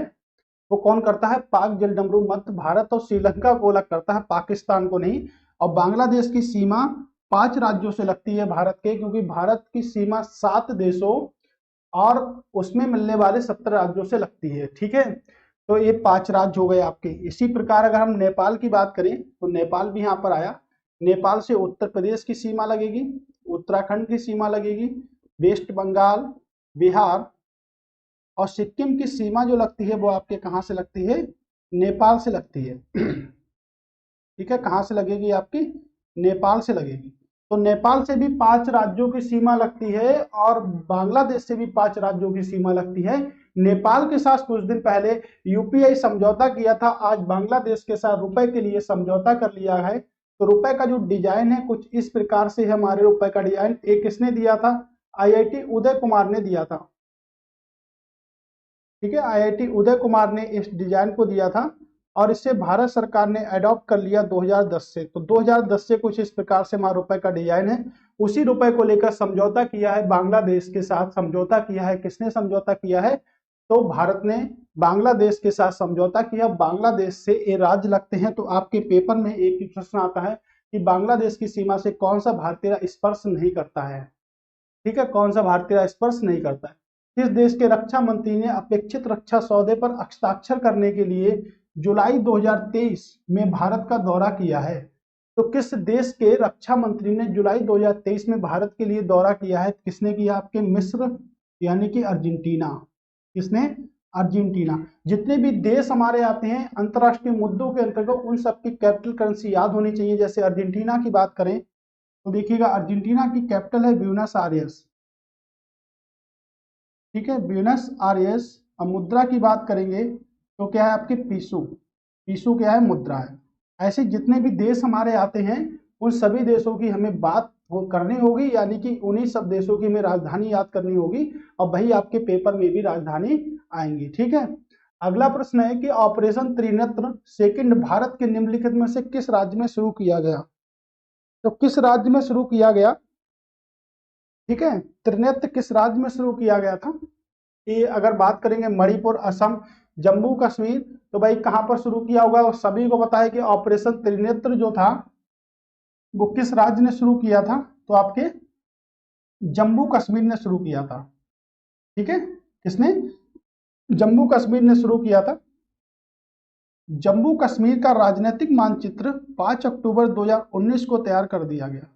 वो कौन करता है? पाक जलडमरू मध्य भारत और श्रीलंका को अलग करता है, पाकिस्तान को नहीं। और बांग्लादेश की सीमा 5 राज्यों से लगती है भारत के, क्योंकि भारत की सीमा 7 देशों और उसमें मिलने वाले 17 राज्यों से लगती है, ठीक है। तो ये 5 राज्य हो गए आपके। इसी प्रकार अगर हम नेपाल की बात करें तो नेपाल भी यहाँ पर आया। नेपाल से उत्तर प्रदेश की सीमा लगेगी, उत्तराखंड की सीमा लगेगी, वेस्ट बंगाल, बिहार और सिक्किम की सीमा जो लगती है वो आपके कहाँ से लगती है? नेपाल से लगती है, ठीक है। कहाँ से लगेगी? आपकी नेपाल से लगेगी। तो नेपाल से भी 5 राज्यों की सीमा लगती है और बांग्लादेश से भी 5 राज्यों की सीमा लगती है। नेपाल के साथ कुछ दिन पहले यूपीआई समझौता किया था, आज बांग्लादेश के साथ रुपए के लिए समझौता कर लिया है। तो रुपए का जो डिजाइन है कुछ इस प्रकार से, हमारे रुपए का डिजाइन एक किसने दिया था? आईआईटी उदय कुमार ने दिया था, ठीक है। आईआईटी उदय कुमार ने इस डिजाइन को दिया था और इसे भारत सरकार ने अडॉप्ट कर लिया 2010 से। तो 2010 से कुछ इस प्रकार से हमारा रुपए का डिजाइन है। उसी रुपए को लेकर समझौता किया है बांग्लादेश के साथ। समझौता किया है, किसने समझौता किया है? तो भारत ने बांग्लादेश के साथ समझौता किया। बांग्लादेश से ये राज्य लगते हैं। तो आपके पेपर में एक ही प्रश्न आता है कि बांग्लादेश की सीमा से कौन सा भारतीय स्पर्श नहीं करता है, ठीक है। कौन सा भारतीय स्पर्श नहीं करता है? किस देश के रक्षा मंत्री ने अपेक्षित रक्षा सौदे पर हस्ताक्षर करने के लिए जुलाई 2023 में भारत का दौरा किया है? तो किस देश के रक्षा मंत्री ने जुलाई 2023 में भारत के लिए दौरा किया है? किसने किया? आपके मिस्र यानी कि अर्जेंटीना। किसने? अर्जेंटीना। जितने भी देश हमारे आते हैं अंतरराष्ट्रीय मुद्दों के अंतर्गत उन सबकी कैपिटल करेंसी याद होनी चाहिए। जैसे अर्जेंटीना की बात करें तो देखिएगा अर्जेंटीना की कैपिटल है ब्यूनस आयर्स, ठीक है, ब्यूनस आयर्स। अब मुद्रा की बात करेंगे तो क्या है? आपके पीसू। पीसू क्या है? मुद्रा है। ऐसे जितने भी देश हमारे आते हैं उन सभी देशों की हमें बात करनी होगी, यानी कि उन्हीं सब देशों की हमें राजधानी याद करनी होगी और वही आपके पेपर में भी राजधानी आएंगी, ठीक है। अगला प्रश्न है कि ऑपरेशन त्रिनेत्र सेकंड भारत के निम्नलिखित में से किस राज्य में शुरू किया गया? तो किस राज्य में शुरू किया गया? ठीक है, त्रिनेत्र किस राज्य में शुरू किया गया था? ये अगर बात करेंगे मणिपुर, असम, जम्मू कश्मीर, तो भाई कहां पर शुरू किया होगा? और सभी को पता है कि ऑपरेशन त्रिनेत्र जो था वो किस राज्य ने शुरू किया था? तो आपके जम्मू कश्मीर ने शुरू किया था, ठीक है। किसने? जम्मू कश्मीर ने शुरू किया था। जम्मू कश्मीर का राजनीतिक मानचित्र 5 अक्टूबर 2019 को तैयार कर दिया गया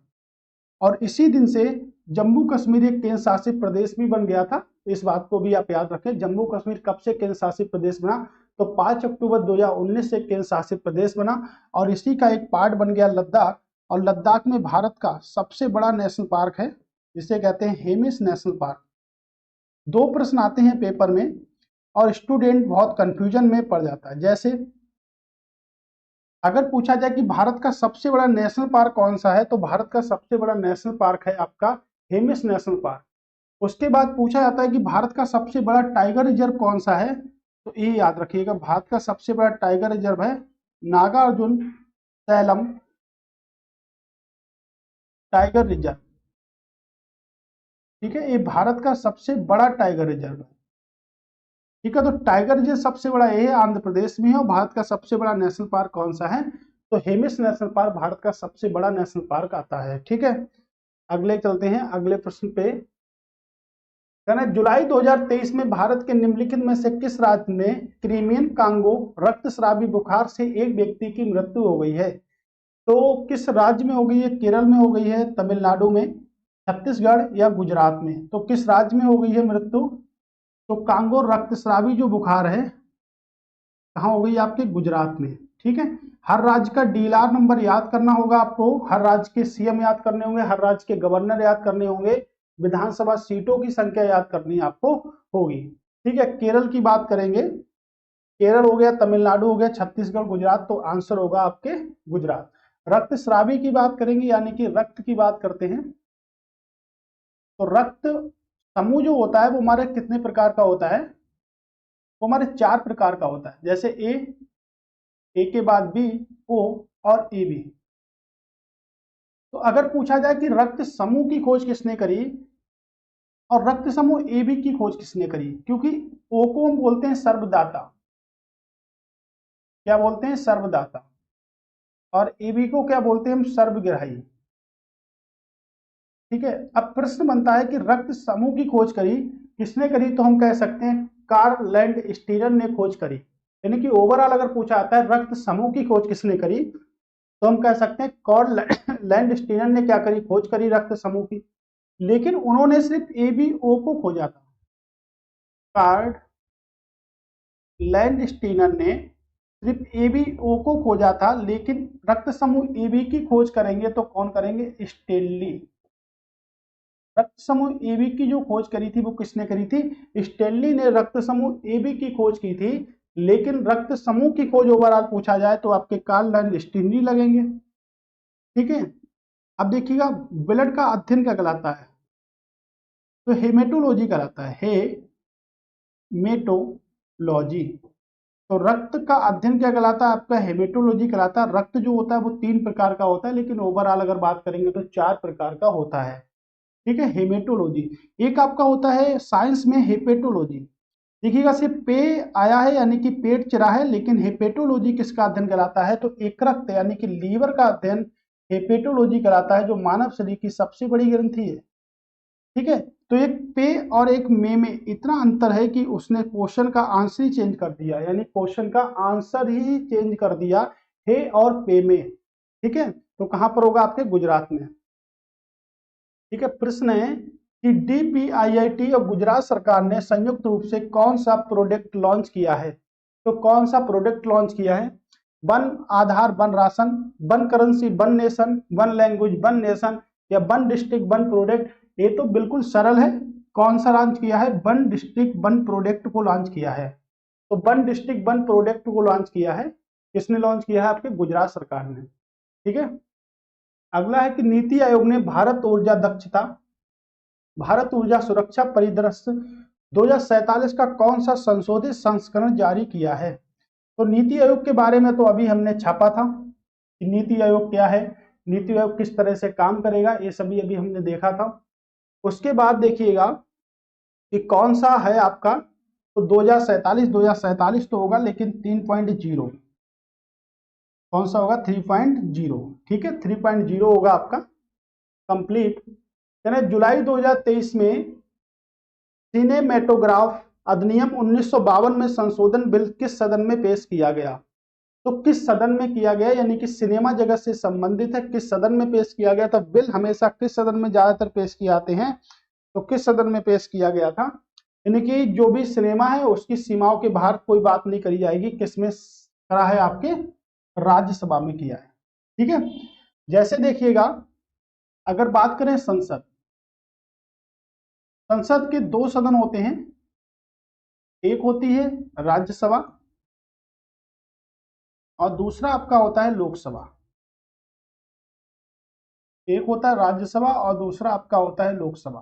और इसी दिन से जम्मू कश्मीर एक केंद्र शासित प्रदेश भी बन गया था। इस बात को भी आप याद रखें। जम्मू कश्मीर कब से केंद्र शासित प्रदेश बना? तो 5 अक्टूबर 2019 से केंद्र शासित प्रदेश बना और इसी का एक पार्ट बन गया लद्दाख। और लद्दाख में भारत का सबसे बड़ा नेशनल पार्क है जिसे कहते हैं हेमिस नेशनल पार्क। 2 प्रश्न आते हैं पेपर में और स्टूडेंट बहुत कंफ्यूजन में पड़ जाता है। जैसे अगर पूछा जाए कि भारत का सबसे बड़ा नेशनल पार्क कौन सा है, तो भारत का सबसे बड़ा नेशनल पार्क है आपका हेमिस नेशनल पार्क। उसके बाद पूछा जाता है कि भारत का सबसे बड़ा टाइगर रिजर्व कौन सा है, तो ये याद रखिएगा भारत का सबसे बड़ा टाइगर रिजर्व है नागार्जुन सैलम टाइगर रिजर्व, ठीक है। ये भारत का सबसे बड़ा टाइगर रिजर्व है, ठीक है। तो टाइगर रिजर्व सबसे बड़ा ये आंध्र प्रदेश में है। और भारत का सबसे बड़ा नेशनल पार्क कौन सा है? तो हेमिस नेशनल पार्क भारत का सबसे बड़ा नेशनल पार्क आता है, ठीक है। अगले चलते हैं अगले प्रश्न पे। कहना जुलाई 2023 में भारत के निम्नलिखित में से किस राज्य में क्रीमियन कांगो रक्तस्रावी बुखार से एक व्यक्ति की मृत्यु हो गई है? तो किस राज्य में हो गई है? केरल में हो गई है, तमिलनाडु में, छत्तीसगढ़ या गुजरात में? तो किस राज्य में हो गई है मृत्यु? तो कांगो रक्तस्रावी जो बुखार है कहाँ हो गई? आपके गुजरात में, ठीक है। हर राज्य का डीएलआर नंबर याद करना होगा आपको, हर राज्य के सीएम याद करने होंगे, हर राज्य के गवर्नर याद करने होंगे, विधानसभा सीटों की संख्या याद करनी आपको होगी, ठीक है। केरल की बात करेंगे, केरल हो गया, तमिलनाडु हो गया, छत्तीसगढ़, गुजरात, तो आंसर होगा आपके गुजरात। रक्तस्रावी की बात करेंगे, यानी कि रक्त की बात करते हैं, तो रक्त समूह जो होता है वो हमारे कितने प्रकार का होता है? वो हमारे 4 प्रकार का होता है। जैसे ए के बाद बी, ओ और ए बी। तो अगर पूछा जाए कि रक्त समूह की खोज किसने करी और रक्त समूह ए बी की खोज किसने करी, क्योंकि ओ को हम बोलते हैं सर्वदाता, क्या बोलते हैं? सर्वदाता। और ए बी को क्या बोलते हैं हम? सर्वग्राही। ठीक है। अब प्रश्न बनता है कि रक्त समूह की खोज करी किसने करी, तो हम कह सकते हैं कार्ल लैंडस्टीनर ने खोज करी। यानी कि ओवरऑल अगर पूछा आता है रक्त समूह की खोज किसने करी, तो हम कह सकते हैं कार्ल लैंडस्टीनर ने क्या करी? खोज करी रक्त समूह की। लेकिन उन्होंने सिर्फ ए बी ओ को खोजा था। कार्ल लैंडस्टीनर ने सिर्फ ए बी ओ को खोजा था, लेकिन रक्त समूह ए बी की खोज करेंगे तो कौन करेंगे? स्टेनली। रक्त समूह ए बी की जो खोज करी थी वो किसने करी थी? स्टेनली ने रक्त समूह ए बी की खोज की थी। लेकिन रक्त समूह की खोज ओवरऑल पूछा जाए तो आपके कार्ल लैंडस्टीनर लगेंगे। ठीक है। अब देखिएगा ब्लड का अध्ययन क्या कहलाता है, तो हेमेटोलॉजी कहलाता है, हेमेटोलॉजी। तो रक्त का अध्ययन क्या कहलाता है? आपका हेमेटोलॉजी कहलाता है। रक्त जो होता है वो 3 प्रकार का होता है, लेकिन ओवरऑल अगर बात करेंगे तो 4 प्रकार का होता है। ठीक है, हेमेटोलॉजी। एक आपका होता है साइंस में हेपेटोलॉजी। देखिएगा सिर्फ पे आया है यानी कि पेट चरा है, लेकिन हेपेटोलॉजी किसका अध्ययन कराता है? तो एकरक्त यानी कि लीवर का अध्ययन हेपेटोलॉजी कराता है, जो मानव शरीर की सबसे बड़ी ग्रंथि है। ठीक है। तो एक पे और एक में इतना अंतर है कि उसने क्वेश्चन का आंसर ही चेंज कर दिया, यानी क्वेश्चन का आंसर ही चेंज कर दिया, हे और पे में। ठीक है। तो कहां पर होगा? आपके गुजरात में। ठीक है। प्रश्न है कि डीपीआईआईटी और गुजरात सरकार ने संयुक्त रूप से कौन सा प्रोडक्ट लॉन्च किया है? तो कौन सा प्रोडक्ट लॉन्च किया है? One Aadhaar one ration, one currency one nation, one language one nation, या वन डिस्ट्रिक्ट वन प्रोडक्ट? ये तो बिल्कुल सरल है। कौन सा लॉन्च किया है? वन डिस्ट्रिक्ट वन प्रोडक्ट को लॉन्च किया है। तो वन डिस्ट्रिक्ट वन प्रोडक्ट को लॉन्च किया है, किसने लॉन्च किया है? आपके गुजरात सरकार ने। ठीक है। अगला है कि नीति आयोग ने भारत ऊर्जा सुरक्षा परिदृश्य 2047 का कौन सा संशोधित संस्करण जारी किया है? तो नीति आयोग के बारे में तो अभी हमने छापा था कि नीति आयोग क्या है, नीति आयोग किस तरह से काम करेगा, ये सभी अभी हमने देखा था। उसके बाद देखिएगा कि कौन सा है आपका, तो 2047 तो होगा, लेकिन 3.0 कौन सा होगा? 3.0। ठीक है, 3.0 होगा आपका कंप्लीट। यानी जुलाई 2023 में सिनेमेटोग्राफ अधिनियम 1952 में संशोधन बिल किस सदन में पेश किया गया? तो किस सदन में किया गया, यानी कि सिनेमा जगत से संबंधित है, किस सदन में पेश किया गया था? बिल हमेशा किस सदन में ज्यादातर पेश किए जाते हैं, तो किस सदन में पेश किया गया था? यानी कि जो भी सिनेमा है उसकी सीमाओं के बाहर कोई बात नहीं करी जाएगी, किसमें करा है? आपके राज्यसभा में किया है। ठीक है। जैसे देखिएगा अगर बात करें संसद, संसद के 2 सदन होते हैं, एक होती है राज्यसभा और दूसरा आपका होता है लोकसभा। एक होता है राज्यसभा और दूसरा आपका होता है लोकसभा।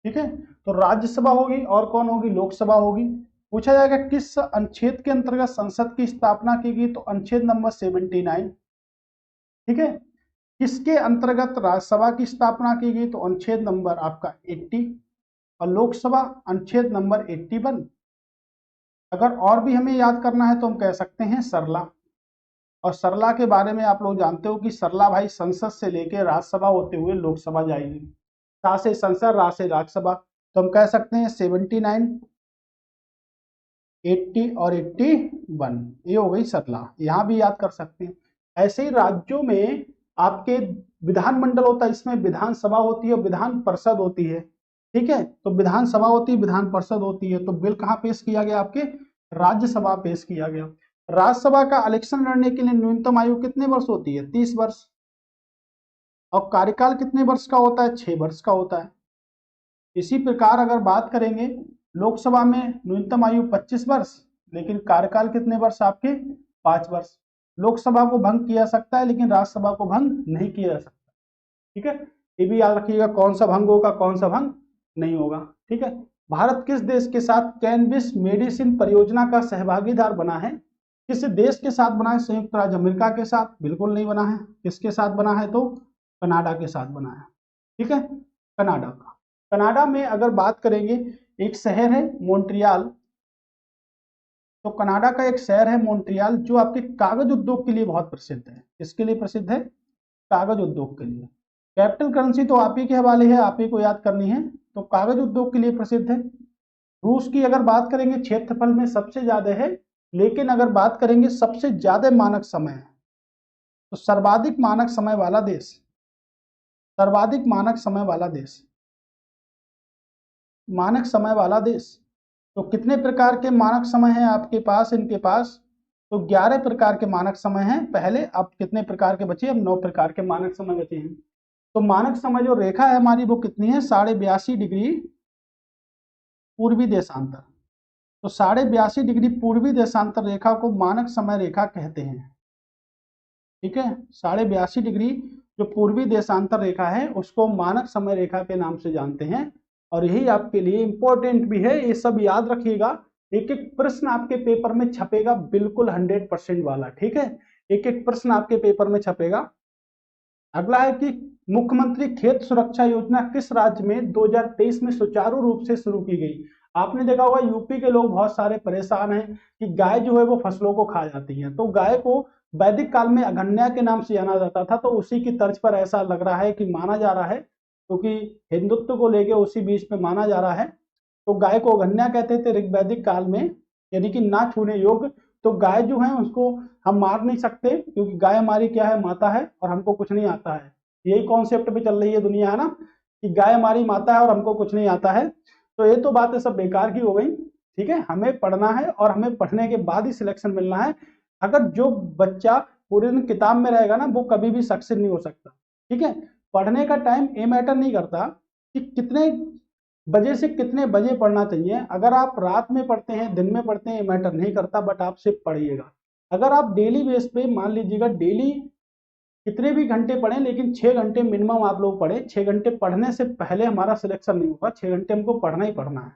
ठीक है। तो राज्यसभा होगी और कौन होगी? लोकसभा होगी। पूछा जाएगा किस अनुच्छेद के अंतर्गत संसद की स्थापना की गई, तो अनुच्छेद नंबर 79। ठीक है। किसके अंतर्गत राज्यसभा की स्थापना की गई, तो अनुच्छेद नंबर आपका 80, और लोकसभा अनुच्छेद नंबर 81। अगर और भी हमें याद करना है तो हम कह सकते हैं सरला। और सरला के बारे में आप लोग जानते हो कि सरला भाई संसद से लेकर राज्यसभा होते हुए लोकसभा जाएगी, सा से संसद, रा से राज्यसभा। तो हम कह सकते हैं 79, 80 और 81, ये हो गई सरला, यहां भी याद कर सकते हैं। ऐसे ही राज्यों में आपके विधानमंडल होता है, इसमें विधानसभा होती है और विधान परिषद होती है। ठीक है। तो विधानसभा होती है, विधान परिषद होती है। तो बिल कहाँ पेश किया गया? आपके राज्यसभा पेश किया गया। राज्यसभा का इलेक्शन लड़ने के लिए न्यूनतम आयु कितने वर्ष होती है? 30 वर्ष। और कार्यकाल कितने वर्ष का होता है? 6 वर्ष का होता है। इसी प्रकार अगर बात करेंगे लोकसभा में न्यूनतम आयु 25 वर्ष, लेकिन कार्यकाल कितने वर्ष आपके? 5 वर्ष। लोकसभा को भंग किया जा सकता है लेकिन राज्यसभा को भंग नहीं किया जा सकता। ठीक है, ये भी याद रखिएगा, कौन सा भंग होगा कौन सा भंग नहीं होगा। ठीक है, भारत किस देश के साथ कैनबिस मेडिसिन परियोजना का सहभागीदार बना है? किस देश के साथ बना है? संयुक्त राज्य अमेरिका के साथ बिल्कुल नहीं बना है। किसके साथ बना है? तो कनाडा के साथ बना है। ठीक है, कनाडा का। कनाडा में अगर बात करेंगे, एक शहर है मॉन्ट्रियल। तो कनाडा का एक शहर है मॉन्ट्रियल जो आपके कागज उद्योग के लिए बहुत प्रसिद्ध है। किसके लिए प्रसिद्ध है? कागज उद्योग के लिए। कैपिटल करेंसी तो आप ही के हवाले है, आप ही को याद करनी है। तो कागज उद्योग के लिए प्रसिद्ध है। रूस की अगर बात करेंगे क्षेत्रफल में सबसे ज्यादा है, लेकिन अगर बात करेंगे सबसे ज्यादा मानक समय है, तो सर्वाधिक मानक समय वाला देश, सर्वाधिक मानक समय वाला देश, मानक समय वाला देश। तो कितने प्रकार के मानक समय हैं आपके पास? इनके पास तो 11 प्रकार के मानक समय हैं पहले। अब कितने प्रकार के बचे? अब 9 प्रकार के मानक समय बचे हैं। तो मानक समय जो रेखा है हमारी वो कितनी है? 82.5 डिग्री पूर्वी देशांतर। तो 82.5 डिग्री पूर्वी देशांतर रेखा को मानक समय रेखा कहते हैं। ठीक है, 82.5 डिग्री जो पूर्वी देशांतर रेखा है उसको मानक समय रेखा के नाम से जानते हैं। और यही आपके लिए इंपॉर्टेंट भी है, ये सब याद रखिएगा। एक एक प्रश्न आपके पेपर में छपेगा, बिल्कुल 100% वाला। ठीक है, एक एक प्रश्न आपके पेपर में छपेगा। अगला है कि मुख्यमंत्री खेत सुरक्षा योजना किस राज्य में 2023 में सुचारू रूप से शुरू की गई? आपने देखा होगा यूपी के लोग बहुत सारे परेशान हैं कि गाय जो है वो फसलों को खा जाती है। तो गाय को वैदिक काल में अघन्या के नाम से जाना जाता था, तो उसी की तर्ज पर ऐसा लग रहा है कि माना जा रहा है, क्योंकि हिंदुत्व को लेके उसी बीच पे माना जा रहा है। तो गाय को अघन्या कहते थे ऋग्वैदिक काल में, यानी कि ना छूने योग्य। तो गाय जो है उसको हम मार नहीं सकते, क्योंकि गाय हमारी क्या है? माता है, और हमको कुछ नहीं आता है। यही कॉन्सेप्ट पे चल रही है दुनिया, है ना, कि गाय हमारी माता है और हमको कुछ नहीं आता है। तो ये तो बातें सब बेकार की हो गई। ठीक है, हमें पढ़ना है और हमें पढ़ने के बाद ही सिलेक्शन मिलना है। अगर जो बच्चा पूरे दिन किताब में रहेगा ना, वो कभी भी सक्सेस नहीं हो सकता। ठीक है, पढ़ने का टाइम ये मैटर नहीं करता कि कितने बजे से कितने बजे पढ़ना चाहिए। अगर आप रात में पढ़ते हैं, दिन में पढ़ते हैं, ये मैटर नहीं करता, बट आप सिर्फ पढ़िएगा। अगर आप डेली बेस पे मान लीजिएगा, डेली कितने भी घंटे पढ़ें, लेकिन 6 घंटे मिनिमम आप लोग पढ़े। 6 घंटे पढ़ने से पहले हमारा सिलेक्शन नहीं होगा, 6 घंटे हमको पढ़ना ही पढ़ना है।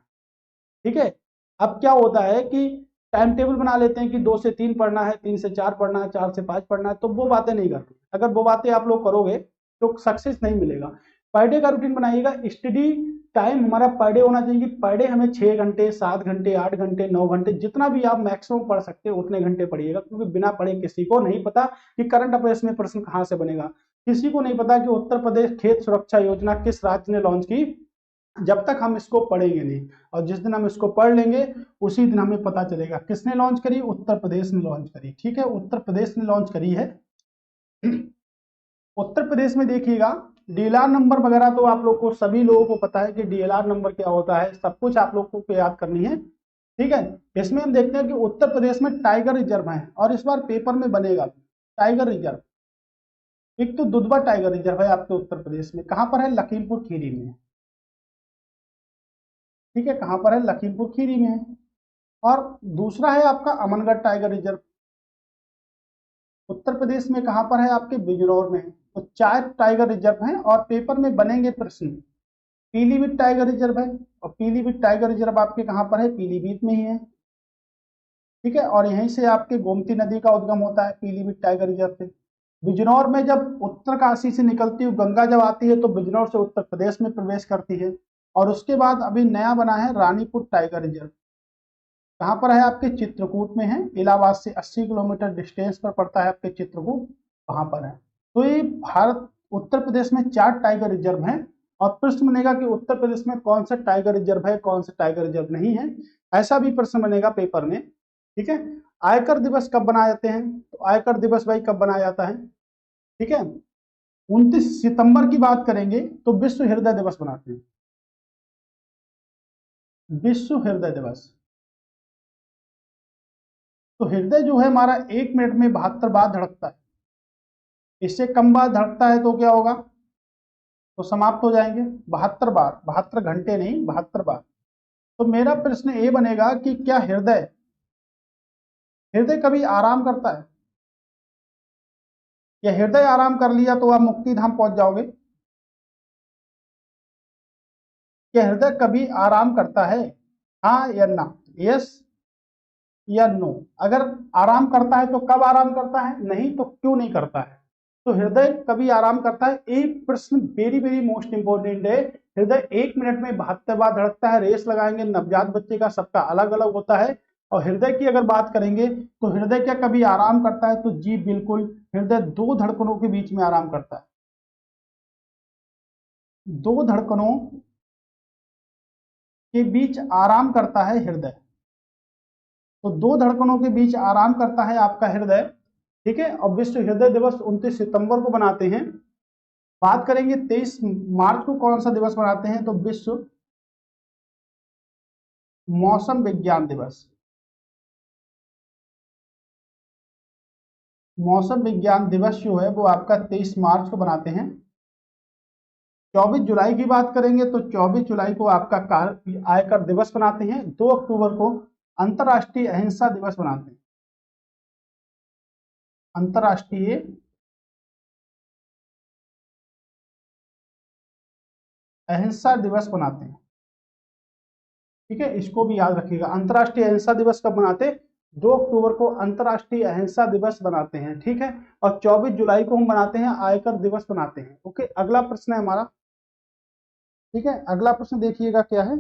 ठीक है, अब क्या होता है कि टाइम टेबल बना लेते हैं कि 2 से 3 पढ़ना है, 3 से 4 पढ़ना है, 4 से 5 पढ़ना है, तो वो बातें नहीं करनी। अगर वो बातें आप लोग करोगे तो सक्सेस नहीं मिलेगा। पर डे का रूटीन बनाइएगा। स्टडी टाइम हमारा पर डे होना चाहिए। पर डे हमें 6 घंटे, 7 घंटे, 8 घंटे, 9 घंटे, जितना भी आप मैक्सिमम पढ़ सकते हो उतने घंटे पढ़िएगा, क्योंकि बिना पढ़े किसी को नहीं पता कि करंट अफेयर्स में प्रश्न कहाँ से बनेगा। किसी को नहीं पता कि उत्तर प्रदेश खेत सुरक्षा योजना किस राज्य ने लॉन्च की, जब तक हम इसको पढ़ेंगे नहीं। और जिस दिन हम इसको पढ़ लेंगे उसी दिन हमें पता चलेगा किसने लॉन्च करी। उत्तर प्रदेश ने लॉन्च करी। ठीक है, उत्तर प्रदेश ने लॉन्च करी है। उत्तर प्रदेश में देखिएगा, डीएलआर नंबर वगैरह तो आप लोग को, सभी लोगों को पता है कि डीएलआर नंबर क्या होता है, सब कुछ आप लोग को याद करनी है। ठीक है, इसमें हम देखते हैं कि उत्तर प्रदेश में टाइगर रिजर्व है, और इस बार पेपर में बनेगा टाइगर रिजर्व। एक तो दुधवा टाइगर रिजर्व है आपके उत्तर प्रदेश में, कहां पर है? लखीमपुर खीरी में। ठीक है, कहां पर है? लखीमपुर खीरी में है। और दूसरा है आपका अमनगढ़ टाइगर रिजर्व, उत्तर प्रदेश में कहां पर है? आपके बिजनौर में है। तो 4 टाइगर रिजर्व हैं और पेपर में बनेंगे प्रश्न। पीलीभीत टाइगर रिजर्व है, और पीलीभीत टाइगर रिजर्व आपके कहां पर है? पीलीभीत में ही है। ठीक है, और यहीं से आपके गोमती नदी का उद्गम होता है पीलीभीत टाइगर रिजर्व से। बिजनौर में जब उत्तरकाशी से निकलती हुई गंगा जब आती है तो बिजनौर से उत्तर प्रदेश में प्रवेश करती है। और उसके बाद अभी नया बना है रानीपुर टाइगर रिजर्व, कहाँ पर है? आपके चित्रकूट में है। इलाहाबाद से 80 किलोमीटर डिस्टेंस पर पड़ता है आपके चित्रकूट, वहां पर है। तो ये भारत उत्तर प्रदेश में 4 टाइगर रिजर्व हैं। और प्रश्न बनेगा कि उत्तर प्रदेश में कौन सा टाइगर रिजर्व है, कौन सा टाइगर रिजर्व नहीं है, ऐसा भी प्रश्न बनेगा पेपर में। ठीक है, आयकर दिवस कब बनाए जाते हैं? तो आयकर दिवस भाई कब बनाया जाता है? ठीक है, 29 सितंबर की बात करेंगे तो विश्व हृदय दिवस मनाते हैं। विश्व हृदय दिवस। तो हृदय जो है हमारा 1 मिनट में 72 बार धड़कता है। इससे कम बार धड़कता है तो क्या होगा? तो समाप्त हो जाएंगे। 72 बार, 72 घंटे नहीं, 72 बार। तो मेरा प्रश्न ये बनेगा कि क्या हृदय हृदय कभी आराम करता है? या हृदय आराम कर लिया तो आप मुक्ति धाम पहुंच जाओगे? क्या हृदय कभी आराम करता है? हाँ या ना, यस या नो? अगर आराम करता है तो कब आराम करता है, नहीं तो क्यों नहीं करता है? तो हृदय कभी आराम करता है। एक प्रश्न वेरी वेरी मोस्ट इंपोर्टेंट है। हृदय 1 मिनट में 72 बार धड़कता है। रेस लगाएंगे, नवजात बच्चे का सबका अलग अलग होता है। और हृदय की अगर बात करेंगे तो हृदय क्या कभी आराम करता है? तो जी बिल्कुल, हृदय दो धड़कनों के बीच में आराम करता है। दो धड़कनों के बीच आराम करता है हृदय। तो दो धड़कनों के बीच आराम करता है आपका हृदय। ठीक है। और विश्व हृदय दिवस 29 सितंबर को बनाते हैं। बात करेंगे 23 मार्च को कौन सा दिवस मनाते हैं? तो विश्व मौसम विज्ञान दिवस। मौसम विज्ञान दिवस जो है वो आपका 23 मार्च को बनाते हैं। 24 जुलाई की बात करेंगे तो 24 जुलाई को आपका आयकर दिवस बनाते हैं। 2 अक्टूबर को अंतर्राष्ट्रीय अहिंसा दिवस बनाते हैं। अंतर्राष्ट्रीय अहिंसा दिवस बनाते हैं। ठीक है, इसको भी याद रखिएगा। अंतर्राष्ट्रीय अहिंसा दिवस कब मनाते हैं? 2 अक्टूबर को अंतर्राष्ट्रीय अहिंसा दिवस बनाते हैं। ठीक है। और 24 जुलाई को हम बनाते हैं आयकर दिवस बनाते हैं। ओके, अगला प्रश्न है हमारा। ठीक है, अगला प्रश्न देखिएगा क्या है।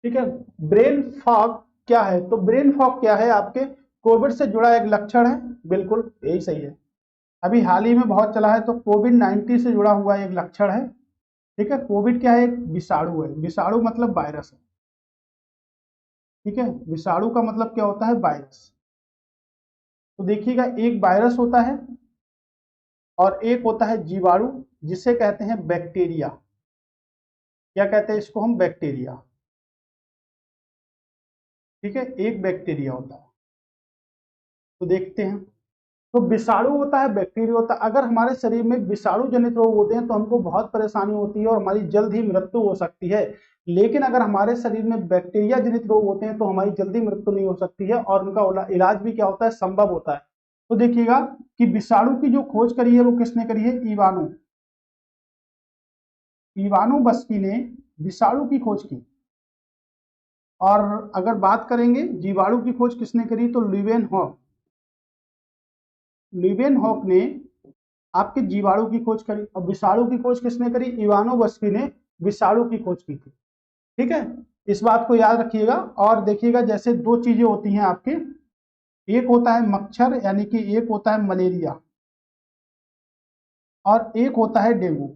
ठीक है, ब्रेन फॉग क्या है? तो ब्रेन फॉग क्या है? आपके कोविड से जुड़ा एक लक्षण है। बिल्कुल यही सही है। अभी हाल ही में बहुत चला है, तो कोविड 19 से जुड़ा हुआ एक लक्षण है। ठीक है, कोविड क्या है? एक विषाणु है। विषाणु मतलब वायरस है। ठीक है, विषाणु का मतलब क्या होता है? वायरस। तो देखिएगा, एक वायरस होता है और एक होता है जीवाणु, जिसे कहते हैं बैक्टीरिया। क्या कहते हैं इसको हम? बैक्टीरिया। ठीक है, एक बैक्टीरिया होता है। तो देखते हैं। तो विषाणु होता है, बैक्टीरिया होता है। अगर हमारे शरीर में विषाणु जनित रोग होते हैं तो हमको बहुत परेशानी होती है और हमारी जल्द ही मृत्यु हो सकती है। लेकिन अगर हमारे शरीर में बैक्टीरिया जनित रोग होते हैं तो हमारी जल्दी मृत्यु नहीं हो सकती है और उनका इलाज भी क्या होता है? संभव होता है। तो देखिएगा कि विषाणु की जो खोज करी है वो किसने करी है? इवानो इवानो बस्की ने विषाणु की खोज की। और अगर बात करेंगे जीवाणु की खोज किसने करी, तो ल्यूवेनहॉक ने आपके जीवाणु की खोज करी। और विषाणु की खोज किसने करी? इवानो बस्की ने विषाणु की खोज की थी। ठीक है, इस बात को याद रखिएगा। और देखिएगा, जैसे दो चीजें होती हैं आपके, एक होता है मच्छर यानी कि एक होता है मलेरिया और एक होता है डेंगू।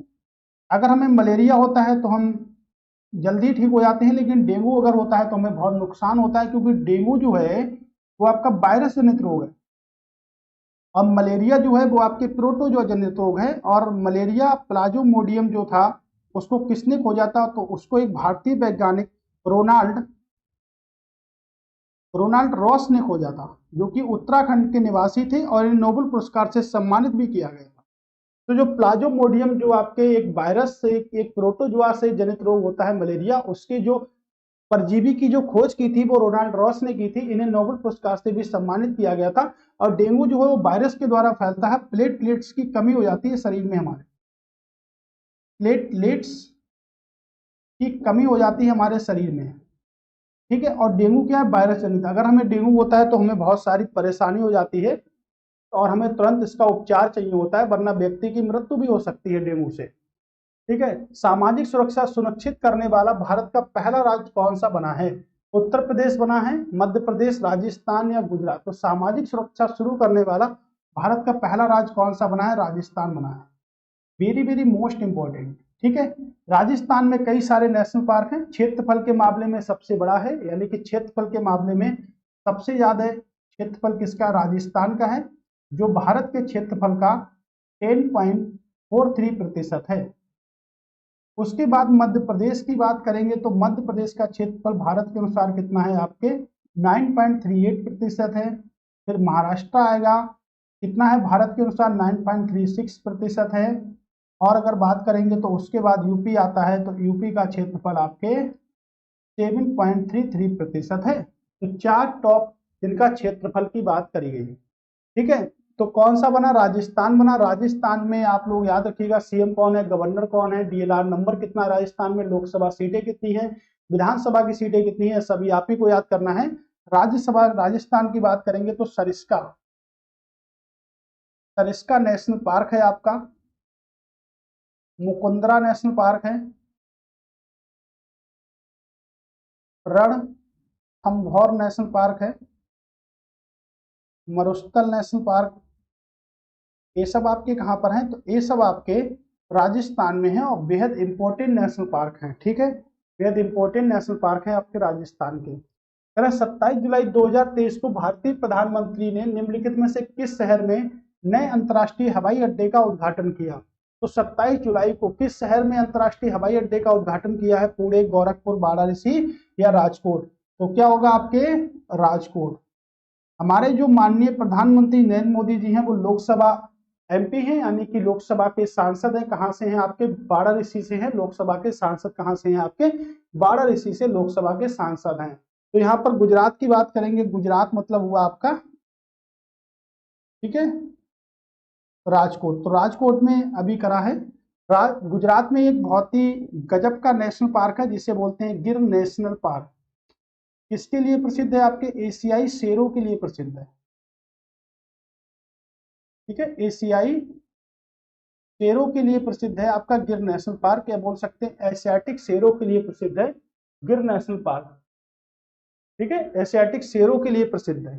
अगर हमें मलेरिया होता है तो हम जल्दी ठीक हो जाते हैं, लेकिन डेंगू अगर होता है तो हमें बहुत नुकसान होता है, क्योंकि डेंगू जो है वो आपका वायरस जनित रोग है और मलेरिया जो है वो आपके प्रोटोजोआ जनित रोग है। और मलेरिया प्लाज्मोडियम जो था उसको किसने खोजा था? तो उसको एक भारतीय वैज्ञानिक रोनाल्ड रोनाल्ड रॉस ने खोजा था, जो कि उत्तराखंड के निवासी थे और इन्हें नोबेल पुरस्कार से सम्मानित भी किया गया था। तो जो प्लाज्मोडियम जो आपके एक वायरस से, एक प्रोटोजोआ से जनित रोग होता है मलेरिया, उसके जो परजीवी की जो खोज की थी वो रोनाल्ड रॉस ने की थी। इन्हें नोबेल पुरस्कार से भी सम्मानित किया गया था। और डेंगू जो है वो वायरस के द्वारा फैलता है। प्लेटलेट्स की कमी हो जाती है शरीर में, हमारे प्लेटलेट्स की कमी हो जाती है हमारे शरीर में। ठीक है, और डेंगू क्या है? वायरस जनित। अगर हमें डेंगू होता है तो हमें बहुत सारी परेशानी हो जाती है और हमें तुरंत इसका उपचार चाहिए होता है, वरना व्यक्ति की मृत्यु भी हो सकती है डेंगू से। ठीक है, सामाजिक सुरक्षा सुनिश्चित करने वाला भारत का पहला राज्य कौन सा बना है? उत्तर प्रदेश बना है, मध्य प्रदेश, राजस्थान या गुजरात? तो सामाजिक सुरक्षा शुरू करने वाला भारत का पहला राज्य कौन सा बना है? राजस्थान बना है। Very very most important. ठीक है, राजस्थान में कई सारे नेशनल पार्क हैं। क्षेत्रफल के मामले में सबसे बड़ा है, यानी कि क्षेत्रफल के मामले में सबसे ज्यादा क्षेत्रफल किसका? राजस्थान का है, जो भारत के क्षेत्रफल का 10.43% है। उसके बाद मध्य प्रदेश की बात करेंगे तो मध्य प्रदेश का क्षेत्रफल भारत के अनुसार कितना है? आपके 9.38% है। फिर महाराष्ट्र आएगा, कितना है भारत के अनुसार? 9.36% है। और अगर बात करेंगे तो उसके बाद यूपी आता है, तो यूपी का क्षेत्रफल आपके 7.33% है। तो चार टॉप जिनका क्षेत्रफल की बात करी गई है। ठीक है, तो कौन सा बना, राजस्थान बना। राजस्थान में आप लोग याद रखिएगा सीएम कौन है, गवर्नर कौन है, डीएलआर नंबर कितना है राजस्थान में, लोकसभा सीटें कितनी है, विधानसभा की सीटें कितनी है, सभी आप ही को याद करना है। राज्यसभा राजस्थान की बात करेंगे तो सरिस्का, सरिस्का नेशनल पार्क है आपका, मुकुंदरा नेशनल पार्क है, रणथंभौर नेशनल पार्क है, मरुस्थल नेशनल पार्क, ये सब आपके कहां पर हैं, तो ये सब आपके राजस्थान में है और बेहद इंपॉर्टेंट नेशनल पार्क हैं। ठीक है, बेहद इंपॉर्टेंट नेशनल पार्क है आपके राजस्थान के। 27 जुलाई 2023 को भारतीय प्रधानमंत्री ने निम्नलिखित में से किस शहर में नए अंतर्राष्ट्रीय हवाई अड्डे का उद्घाटन किया। तो 27 जुलाई को किस शहर में अंतर्राष्ट्रीय हवाई अड्डे का उद्घाटन किया है, पुणे, गोरखपुर, वाराणसी या राजकोट। तो क्या होगा आपके, राजकोट। हमारे जो माननीय प्रधानमंत्री नरेंद्र मोदी जी हैं वो लोकसभा एमपी हैं, यानी कि लोकसभा के सांसद हैं। कहां से हैं आपके, वाराणसी से हैं। लोकसभा के सांसद कहां से हैं आपके, वाराणसी से लोकसभा के सांसद हैं। तो यहाँ पर गुजरात की बात करेंगे, गुजरात मतलब हुआ आपका, ठीक है, राजकोट। तो राजकोट में अभी करा है। गुजरात में एक बहुत ही गजब का नेशनल पार्क है जिसे बोलते हैं गिर नेशनल पार्क। किसके लिए प्रसिद्ध है, आपके एशियाई शेरों के लिए प्रसिद्ध है। ठीक है, एशियाई शेरों के लिए प्रसिद्ध है आपका गिर नेशनल पार्क, या बोल सकते हैं एशियाटिक शेरों के लिए प्रसिद्ध है गिर नेशनल पार्क। ठीक है, एशियाटिक शेरों के लिए प्रसिद्ध है।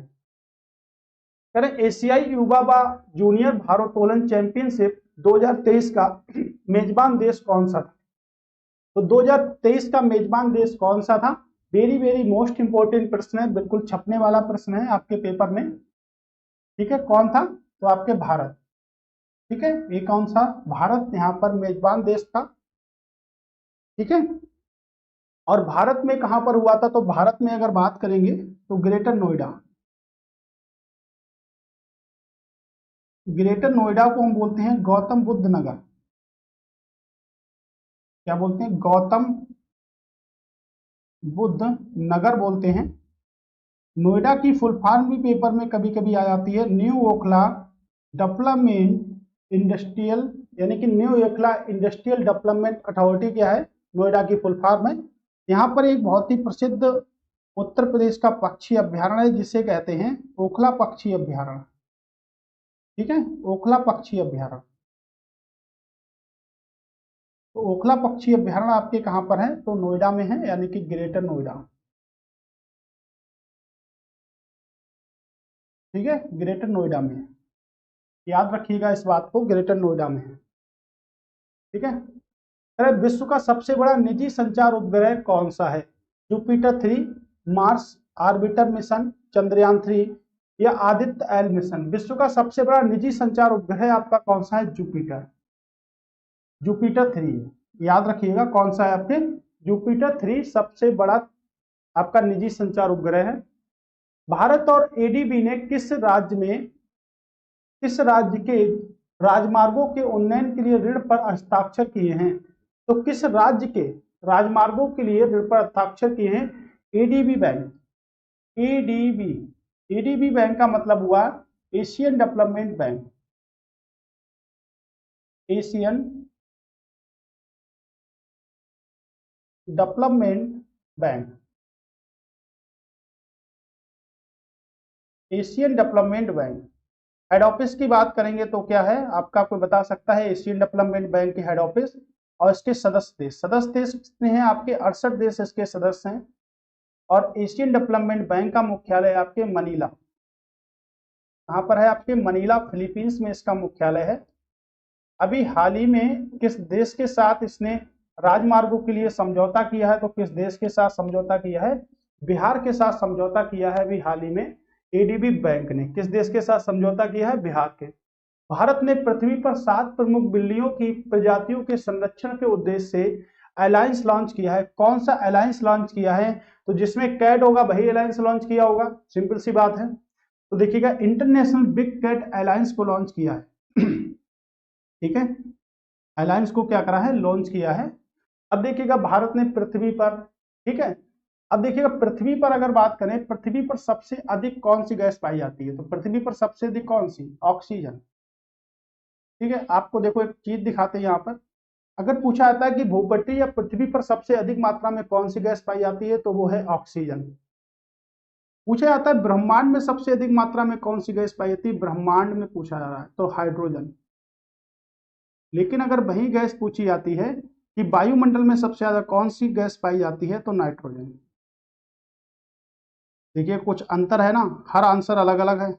करें एशियाई युवा जूनियर भारोत्तोलन चैंपियनशिप 2023 का मेजबान देश कौन सा था। तो 2023 का मेजबान देश कौन सा था, वेरी वेरी मोस्ट इंपोर्टेंट प्रश्न है, बिल्कुल छपने वाला प्रश्न है आपके पेपर में। ठीक है, कौन था, तो आपके भारत। ठीक है, ये कौन सा, भारत यहाँ पर मेजबान देश था। ठीक है, और भारत में कहां पर हुआ था, तो भारत में अगर बात करेंगे तो ग्रेटर नोएडा, ग्रेटर नोएडा को हम बोलते हैं गौतम बुद्ध नगर। क्या बोलते हैं, गौतम बुद्ध नगर बोलते हैं। नोएडा की फुल फॉर्म भी पेपर में कभी कभी आ जाती है, न्यू ओखला डेवलपमेंट इंडस्ट्रियल, यानी कि new Okhla industrial development authority क्या है, नोएडा की फुल फॉर्म है। यहाँ पर एक बहुत ही प्रसिद्ध उत्तर प्रदेश का पक्षी अभ्यारण्य है जिसे कहते हैं ओखला पक्षी अभ्यारण्य। ठीक है, ओखला पक्षी अभ्यारण्य। तो ओखला पक्षी अभ्यारण्य आपके कहां पर है, तो नोएडा में है, यानी कि ग्रेटर नोएडा। ठीक है, ग्रेटर नोएडा में है, याद रखिएगा इस बात को, ग्रेटर नोएडा में है। ठीक है, अरे विश्व का सबसे बड़ा निजी संचार उपग्रह कौन सा है, Jupiter 3, Mars orbiter mission, Chandrayaan 3 या आदित्य एल मिशन। विश्व का सबसे बड़ा निजी संचार उपग्रह आपका कौन सा है, जुपिटर, जुपिटर 3, याद रखिएगा कौन सा है आपके, जुपिटर 3 सबसे बड़ा आपका निजी संचार उपग्रह है। भारत और एडीबी ने किस राज्य के राजमार्गों के उन्नयन के लिए ऋण पर हस्ताक्षर किए हैं। तो किस राज्य के राजमार्गों के लिए ऋण पर हस्ताक्षर किए हैं, ADB bank. ADB, ADB bank का मतलब हुआ Asian development bank, Asian development bank, Asian development bank. Head office की बात करेंगे तो क्या है आपका, कोई बता सकता है एशियन डेवलपमेंट बैंक के हेड ऑफिस, और इसके सदस्य देश कितने हैं आपके, 68 देश इसके सदस्य हैं। और एशियन डेवलपमेंट बैंक का मुख्यालय आपके मनीला, कहां पर है आपके, मनीला फिलीपींस में इसका मुख्यालय है। अभी हाल ही में किस देश के साथ इसने राजमार्गों के लिए समझौता किया है, तो किस देश के साथ समझौता किया है, बिहार के साथ समझौता किया है अभी हाल ही में एडीबी बैंक ने। किस देश के साथ समझौता किया है, बिहार के। भारत ने पृथ्वी पर 7 प्रमुख बिल्लियों की प्रजातियों के संरक्षण के उद्देश्य से अलायंस लॉन्च किया है। कौन सा अलायंस लॉन्च किया है, तो जिसमें कैट होगा वही अलायंस लॉन्च किया होगा, सिंपल सी बात है। तो देखिएगा इंटरनेशनल बिग कैट अलायंस को लॉन्च किया है। ठीक है, अलायंस को क्या करा है, लॉन्च किया है। अब देखिएगा भारत ने पृथ्वी पर, ठीक है, अब देखिएगा पृथ्वी पर अगर बात करें, पृथ्वी पर सबसे अधिक कौन सी गैस पाई जाती है, तो पृथ्वी पर सबसे अधिक कौन सी, ऑक्सीजन। ठीक है, आपको देखो एक चीज दिखाते हैं यहाँ पर, अगर पूछा जाता है कि भूपट्टी या पृथ्वी पर सबसे अधिक मात्रा में कौन सी गैस पाई जाती है, तो वो है ऑक्सीजन। पूछा जाता है ब्रह्मांड में सबसे अधिक मात्रा में कौन सी गैस पाई जाती है, ब्रह्मांड में पूछा जा रहा है तो हाइड्रोजन। लेकिन अगर वही गैस पूछी जाती है कि वायुमंडल में सबसे ज्यादा कौन सी गैस पाई जाती है, तो नाइट्रोजन। देखिए कुछ अंतर है ना, हर आंसर अलग अलग है।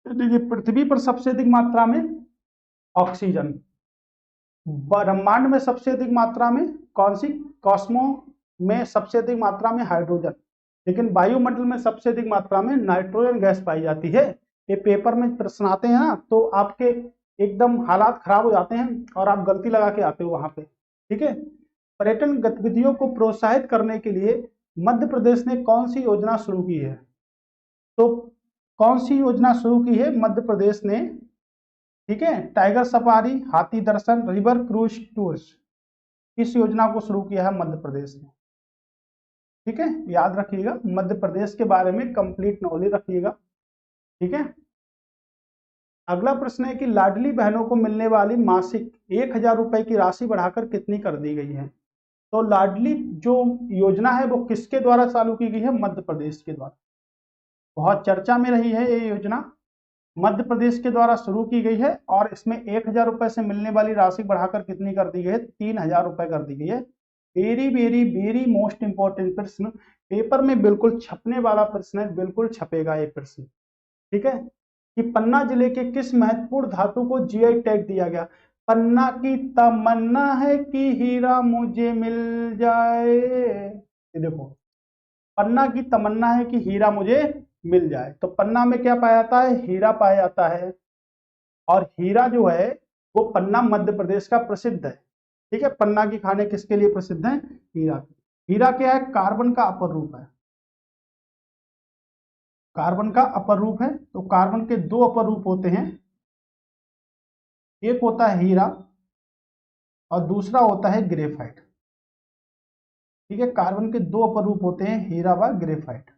देखिए पृथ्वी पर सबसे अधिक मात्रा में ऑक्सीजन, ब्रह्मांड में सबसे अधिक मात्रा में कौन सी, कॉस्मो में सबसे अधिक मात्रा में हाइड्रोजन, लेकिन वायुमंडल में सबसे अधिक मात्रा में नाइट्रोजन गैस पाई जाती है। ये पेपर में प्रश्न आते हैं ना, तो आपके एकदम हालात खराब हो जाते हैं और आप गलती लगा के आते हो वहां पे। ठीक है, पर्यटन गतिविधियों को प्रोत्साहित करने के लिए मध्य प्रदेश ने कौन सी योजना शुरू की है, तो कौन सी योजना शुरू की है मध्य प्रदेश ने। ठीक है, टाइगर सफारी, हाथी दर्शन, रिवर क्रूज टूर्स, इस योजना को शुरू किया है मध्य प्रदेश ने। ठीक है, याद रखिएगा, मध्य प्रदेश के बारे में कंप्लीट नॉलेज रखिएगा। ठीक है, अगला प्रश्न है कि लाडली बहनों को मिलने वाली मासिक 1,000 रुपए की राशि बढ़ाकर कितनी कर दी गई है, तो लाडली जो योजना है वो किसके द्वारा चालू की गई है, मध्य प्रदेश के द्वारा। बहुत चर्चा में रही है ये योजना, मध्य प्रदेश के द्वारा शुरू की गई है और इसमें 1,000 रुपए से मिलने वाली राशि बढ़ाकर कितनी कर दी गई है, 3,000 रुपए कर दी गई है। Very very very most important प्रश्न, पेपर में बिल्कुल छपने वाला प्रश्न है, बिल्कुल छपेगा ये प्रश्न। ठीक है, कि पन्ना जिले के किस महत्वपूर्ण धातु को जीआई टैग दिया गया, पन्ना की तमन्ना है कि हीरा मुझे मिल जाए, ये देखो, पन्ना की तमन्ना है कि हीरा मुझे मिल जाए, तो पन्ना में क्या पाया जाता है, हीरा पाया जाता है। और हीरा जो है वो पन्ना मध्य प्रदेश का प्रसिद्ध है। ठीक है, पन्ना की खाने किसके लिए प्रसिद्ध है, हीरा। हीरा क्या है, कार्बन का अपर रूप है, कार्बन का अपर रूप है। तो कार्बन के दो अपर रूप होते हैं, एक होता है हीरा और दूसरा होता है ग्रेफाइट। ठीक है, कार्बन के दो अपर रूप होते हैं, हीरा व ग्रेफाइट।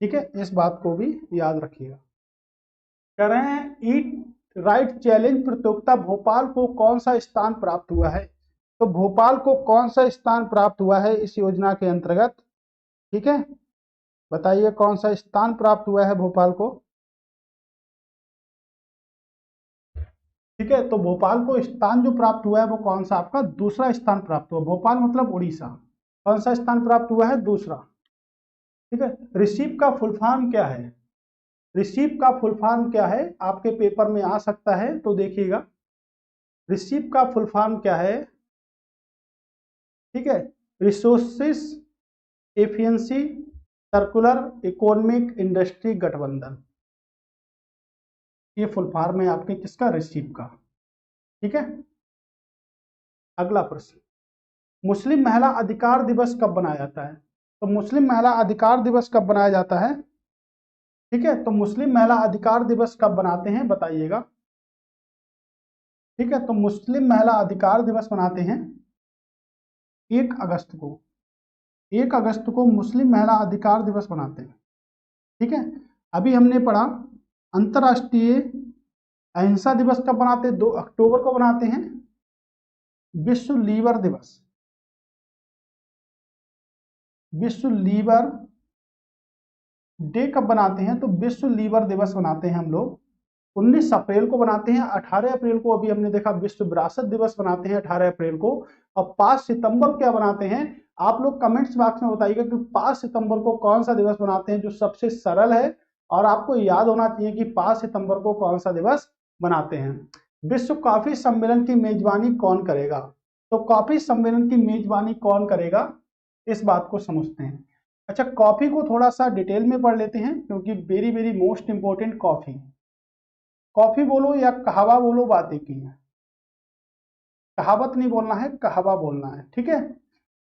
ठीक है, इस बात को भी याद रखिएगा। कह रहे हैं ईट राइट चैलेंज प्रतियोगिता भोपाल को कौन सा स्थान प्राप्त हुआ है, तो भोपाल को कौन सा स्थान प्राप्त हुआ है इस योजना के अंतर्गत। ठीक है, बताइए कौन सा स्थान प्राप्त हुआ है भोपाल को। ठीक है, तो भोपाल को स्थान जो प्राप्त हुआ है वो कौन सा, आपका दूसरा स्थान प्राप्त हुआ, भोपाल मतलब उड़ीसा। कौन सा स्थान प्राप्त हुआ है, दूसरा। ठीक है, रिसीव का फुल फॉर्म क्या है, रिसीव का फुल फॉर्म क्या है, आपके पेपर में आ सकता है, तो देखिएगा रिसीव का फुल फॉर्म क्या है। ठीक है, resources efficiency circular economic industry गठबंधन, ये फुल फॉर्म है आपके किसका, रिसीव का। ठीक है, अगला प्रश्न, मुस्लिम महिला अधिकार दिवस कब बनाया जाता है, तो मुस्लिम महिला अधिकार दिवस कब बनाया जाता है। ठीक है, तो मुस्लिम महिला अधिकार दिवस कब बनाते हैं, बताइएगा। ठीक है, तो मुस्लिम महिला अधिकार दिवस मनाते हैं 1 अगस्त को, 1 अगस्त को मुस्लिम महिला अधिकार दिवस मनाते हैं। ठीक है, अभी हमने पढ़ा अंतरराष्ट्रीय अहिंसा दिवस कब मनाते हैं, 2 अक्टूबर को बनाते हैं। विश्व लीवर दिवस, विश्व लीवर डे कब बनाते हैं, तो विश्व लीवर दिवस बनाते हैं हम लोग 19 अप्रैल को बनाते हैं। 18 अप्रैल को अभी हमने देखा विश्व विरासत दिवस बनाते हैं 18 अप्रैल को। और 5 सितंबर क्या बनाते हैं, आप लोग कमेंट्स बॉक्स में बताइएगा कि 5 सितंबर को कौन सा दिवस बनाते हैं जो सबसे सरल है और आपको याद होना चाहिए कि 5 सितंबर को कौन सा दिवस बनाते हैं। विश्व कॉफी सम्मेलन की मेजबानी कौन करेगा, तो कॉफी सम्मेलन की मेजबानी कौन करेगा, इस बात को समझते हैं। अच्छा, कॉफी को थोड़ा सा डिटेल में पढ़ लेते हैं क्योंकि very very most important coffee, coffee बोलो या कहावा बोलो बात एक ही है, कहावत नहीं बोलना है, कहावा बोलना है। ठीक है,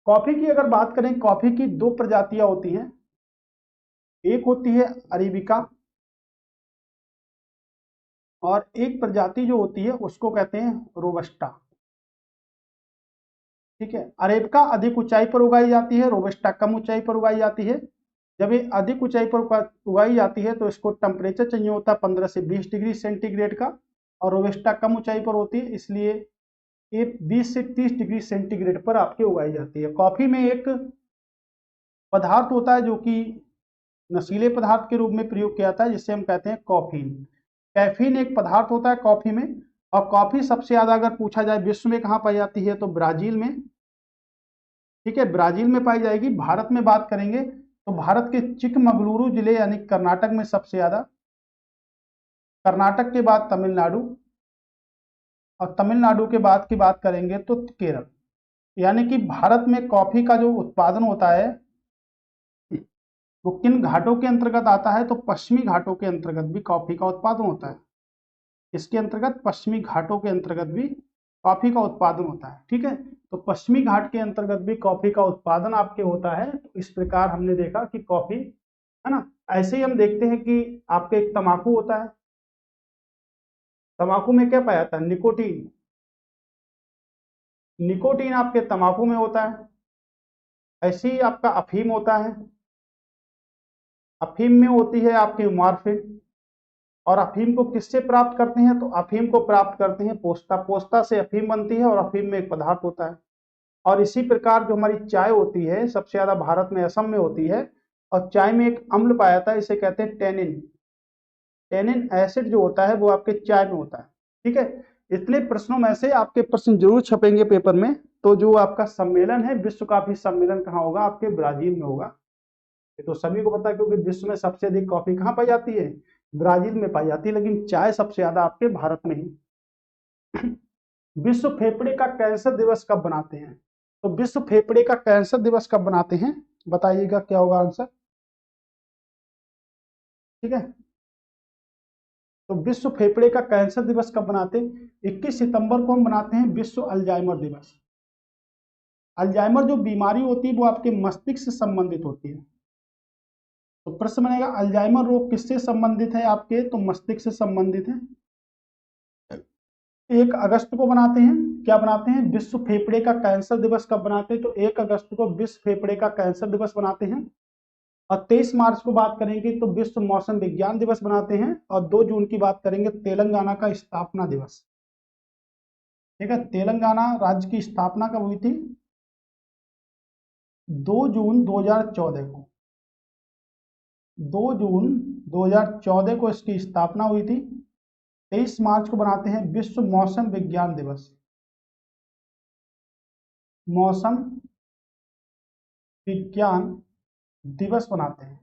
कॉफी की अगर बात करें, कॉफी की 2 प्रजातियां होती हैं, एक होती है अरेबिका और एक प्रजाति जो होती है उसको कहते हैं रोबस्टा। ठीक है। अरेबिका अधिक ऊंचाई पर उगाई जाती है, रोबस्टा कम ऊंचाई पर उगाई जाती है। जब ये अधिक ऊंचाई पर उगाई जाती है तो इसको टेम्परेचर चाहिए होता है 15 से 20 डिग्री सेंटीग्रेड का, और रोबस्टा कम ऊंचाई पर होती है, इसलिए ये 20 से 30 डिग्री सेंटीग्रेड पर आपके उगाई जाती है। कॉफी में एक पदार्थ होता है जो कि नशीले पदार्थ के रूप में प्रयोग किया जाता है, जिसे हम कहते हैं कॉफीन। कैफीन एक पदार्थ होता है कॉफी में, और कॉफी सबसे ज्यादा अगर पूछा जाए विश्व में कहाँ पाई जाती है तो ब्राजील में। ठीक है, ब्राजील में पाई जाएगी। भारत में बात करेंगे तो भारत के चिकमगलुरु जिले यानी कर्नाटक में सबसे ज्यादा, कर्नाटक के बाद तमिलनाडु, और तमिलनाडु के बाद की बात करेंगे तो केरल। यानी कि भारत में कॉफी का जो उत्पादन होता है वो किन घाटों के अंतर्गत आता है तो पश्चिमी घाटों के अंतर्गत भी कॉफी का उत्पादन होता है। इसके अंतर्गत पश्चिमी घाटों के अंतर्गत भी कॉफी का उत्पादन होता है। ठीक है, तो पश्चिमी घाट के अंतर्गत भी कॉफी का उत्पादन आपके होता है। तो इस प्रकार हमने देखा कि कॉफी, है ना। ऐसे ही हम देखते हैं कि आपके एक तंबाकू होता है। तंबाकू में क्या पाया जाता है? निकोटीन। निकोटीन आपके तंबाकू में होता है। ऐसे ही आपका अफीम होता है। अफीम में होती है आपकी मॉर्फिन। और अफीम को किससे प्राप्त करते हैं तो अफीम को प्राप्त करते हैं पोस्ता। पोस्ता से अफीम बनती है और अफीम में एक पदार्थ होता है। और इसी प्रकार जो हमारी चाय होती है सबसे ज्यादा भारत में असम में होती है, और चाय में एक अम्ल पाया जाता है, इसे कहते हैं टेनिन। टेनिन एसिड जो होता है वो आपके चाय में होता है। ठीक है, इतने प्रश्नों में से आपके प्रश्न जरूर छपेंगे पेपर में। तो जो आपका सम्मेलन है, विश्व कॉफी सम्मेलन कहाँ होगा? आपके ब्राजील में होगा। ये तो सभी को पता है, क्योंकि विश्व में सबसे अधिक कॉफी कहाँ पाई जाती है? ब्राजील में पाई जाती है, लेकिन चाय सबसे ज्यादा आपके भारत में ही। विश्व फेफड़े का कैंसर दिवस कब बनाते हैं? तो विश्व फेफड़े का कैंसर दिवस कब बनाते हैं? बताइएगा क्या होगा आंसर। ठीक है, तो विश्व फेफड़े का कैंसर दिवस कब बनाते हैं? 21 सितंबर को हम बनाते हैं विश्व अल्जाइमर दिवस। अल्जाइमर जो बीमारी होती है वो आपके मस्तिष्क से संबंधित होती है। तो प्रश्न बनेगा अल्जाइमर रोग किससे संबंधित है? आपके तो मस्तिष्क से संबंधित है। 1 अगस्त को बनाते हैं। क्या बनाते हैं? विश्व फेफड़े का कैंसर दिवस कब बनाते हैं? तो 1 अगस्त को विश्व फेफड़े का कैंसर दिवस बनाते हैं। और 23 मार्च को बात करेंगे तो विश्व मौसम विज्ञान दिवस बनाते हैं। और 2 जून की बात करेंगे तेलंगाना का स्थापना दिवस। ठीक है, तेलंगाना राज्य की स्थापना कब हुई थी? 2 जून 2014 को। 2 जून 2014 को इसकी स्थापना हुई थी। 23 मार्च को बनाते हैं विश्व मौसम विज्ञान दिवस। मौसम विज्ञान दिवस बनाते हैं।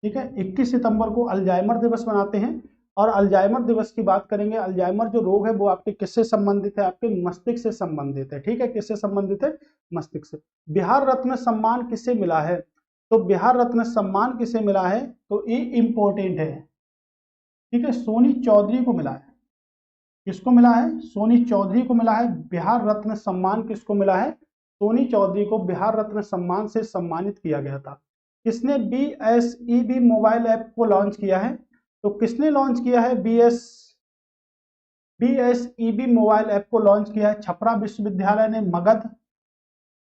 ठीक है, 21 सितंबर को अल्जाइमर दिवस बनाते हैं। और अल्जाइमर दिवस की बात करेंगे, अल्जाइमर जो रोग है वो आपके किससे संबंधित है? आपके मस्तिष्क से संबंधित है। ठीक है, किससे संबंधित है? मस्तिष्क से। बिहार रत्न सम्मान किसे मिला है? तो बिहार रत्न सम्मान किसे मिला है? तो ये इंपॉर्टेंट है। ठीक है, सोनी चौधरी को मिला है। किसको मिला है? सोनी चौधरी को मिला है। बिहार रत्न सम्मान किसको मिला है? सोनी चौधरी को बिहार रत्न सम्मान से सम्मानित किया गया था। किसने BSEB मोबाइल ऐप को लॉन्च किया है? तो किसने लॉन्च किया है? BSEB मोबाइल ऐप को लॉन्च किया है छपरा विश्वविद्यालय ने, मगध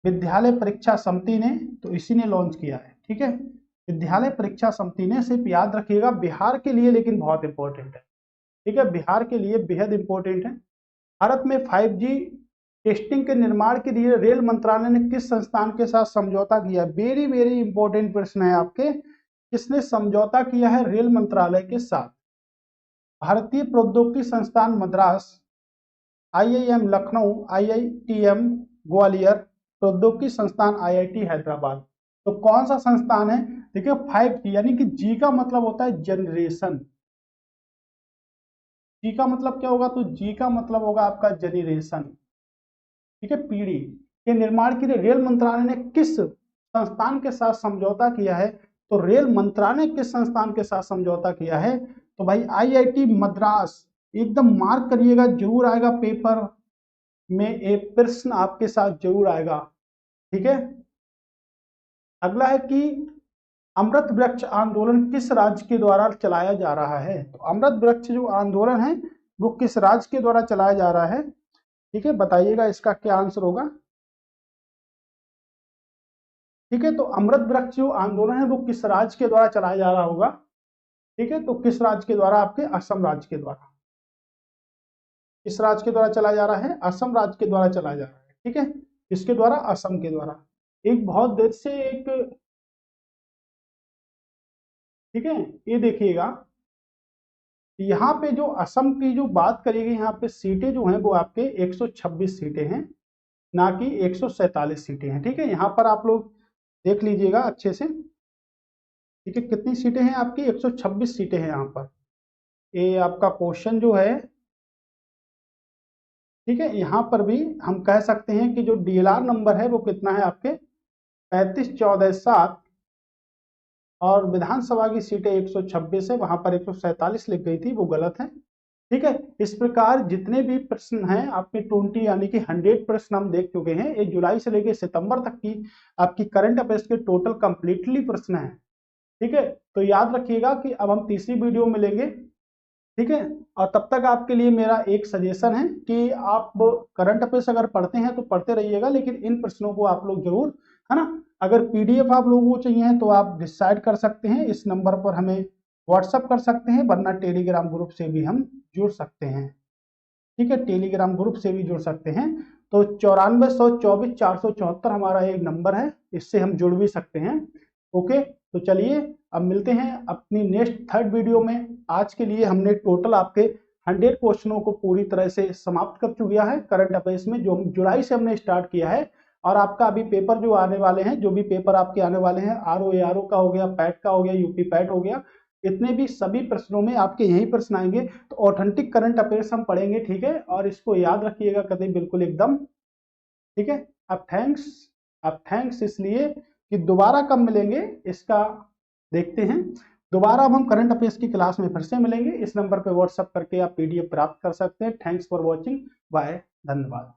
विद्यालय परीक्षा समिति ने, तो इसी ने लॉन्च किया है। ठीक है, विद्यालय परीक्षा समिति ने। सिर्फ याद रखिएगा बिहार के लिए, लेकिन बहुत इंपॉर्टेंट है। ठीक है, बिहार के लिए बेहद इंपॉर्टेंट है। भारत में 5G टेस्टिंग के निर्माण के लिए रेल मंत्रालय ने किस संस्थान के साथ समझौता किया? वेरी वेरी इंपॉर्टेंट प्रश्न है आपके। किसने समझौता किया है? रेल मंत्रालय के साथ। भारतीय प्रौद्योगिकी संस्थान मद्रास, IIM लखनऊ, IITM ग्वालियर, प्रौद्योगिकी संस्थान IIT हैदराबाद। तो कौन सा संस्थान है? देखिए 5G यानी कि जी का मतलब होता है जनरेशन। जी का मतलब क्या होगा? तो जी का मतलब होगा आपका जनरेशन। ठीक है, पीढ़ी के निर्माण के लिए रेल मंत्रालय ने किस संस्थान के साथ समझौता किया है? तो रेल मंत्रालय किस संस्थान के साथ समझौता किया है? तो भाई IIT मद्रास। एकदम मार्क करिएगा, जरूर आएगा पेपर में एक प्रश्न आपके साथ जरूर आएगा। ठीक है, अगला है कि अमृत वृक्ष आंदोलन किस राज्य के द्वारा चलाया जा रहा है? तो अमृत वृक्ष जो आंदोलन है वो किस राज्य के द्वारा चलाया जा रहा है? ठीक है, बताइएगा इसका क्या आंसर होगा। ठीक है, तो अमृत वृक्ष जो आंदोलन है वो किस राज्य के द्वारा चलाया जा रहा होगा। ठीक है, तो किस राज्य के द्वारा, आपके असम राज्य के द्वारा। किस राज्य के द्वारा चलाया जा रहा है, असम राज्य के द्वारा चलाया जा रहा है। ठीक है, किसके द्वारा, असम के द्वारा। एक बहुत देर से एक, ठीक है, ये देखिएगा यहाँ पे जो असम की जो बात करेगी, यहाँ पे सीटें जो हैं वो आपके 126 सीटें हैं, ना कि 147 सीटें हैं। ठीक है, यहाँ पर आप लोग देख लीजिएगा अच्छे से। ठीक है, कितनी सीटें हैं आपकी, 126 सीटें हैं यहाँ पर। ये आपका क्वेश्चन जो है, ठीक है, यहाँ पर भी हम कह सकते हैं कि जो डीएलआर नंबर है वो कितना है आपके 3514-7, और विधानसभा की सीटें 126 है, वहां पर 147 लिख गई थी, वो गलत है। ठीक है, इस प्रकार जितने भी प्रश्न हैं आपके 20 यानी कि 100 प्रश्न हम देख चुके हैं। ये जुलाई से लेकर सितंबर तक की आपकी करंट अफेयर्स के टोटल कंप्लीटली प्रश्न है। ठीक है, तो याद रखिएगा कि अब हम तीसरी वीडियो में मिलेंगे। ठीक है, और तब तक आपके लिए मेरा एक सजेशन है कि आप करंट अफेयर्स अगर पढ़ते हैं तो पढ़ते रहिएगा, लेकिन इन प्रश्नों को आप लोग जरूर, है ना, अगर पीडीएफ आप लोगों को चाहिए तो आप डिसाइड कर सकते हैं, इस नंबर पर हमें व्हाट्सअप कर सकते हैं, वरना टेलीग्राम ग्रुप से भी हम जुड़ सकते हैं। ठीक है, टेलीग्राम ग्रुप से भी जुड़ सकते हैं। तो 94 124 474 हमारा एक नंबर है, इससे हम जुड़ भी सकते हैं। ओके, तो चलिए अब मिलते हैं अपनी नेक्स्ट थर्ड वीडियो में। आज के लिए हमने टोटल आपके 100 क्वेश्चनों को पूरी तरह से समाप्त कर चुका है करंट अफेयर्स में, जो जुलाई से हमने स्टार्ट किया है। और आपका अभी पेपर जो आने वाले हैं, जो भी पेपर आपके आने वाले हैं, आरओ एआरओ का हो गया, पैट का हो गया, यूपी पैट हो गया, इतने भी सभी प्रश्नों में आपके यही प्रश्न आएंगे। तो ऑथेंटिक करंट अफेयर्स हम पढ़ेंगे। ठीक है, और इसको याद रखिएगा कभी, बिल्कुल एकदम। ठीक है, अब थैंक्स इसलिए कि दोबारा कब मिलेंगे इसका देखते हैं। दोबारा अब हम करंट अफेयर्स की क्लास में फिर से मिलेंगे। इस नंबर पर व्हाट्सएप करके आप पीडीएफ प्राप्त कर सकते हैं। थैंक्स फॉर वॉचिंग, बाय, धन्यवाद।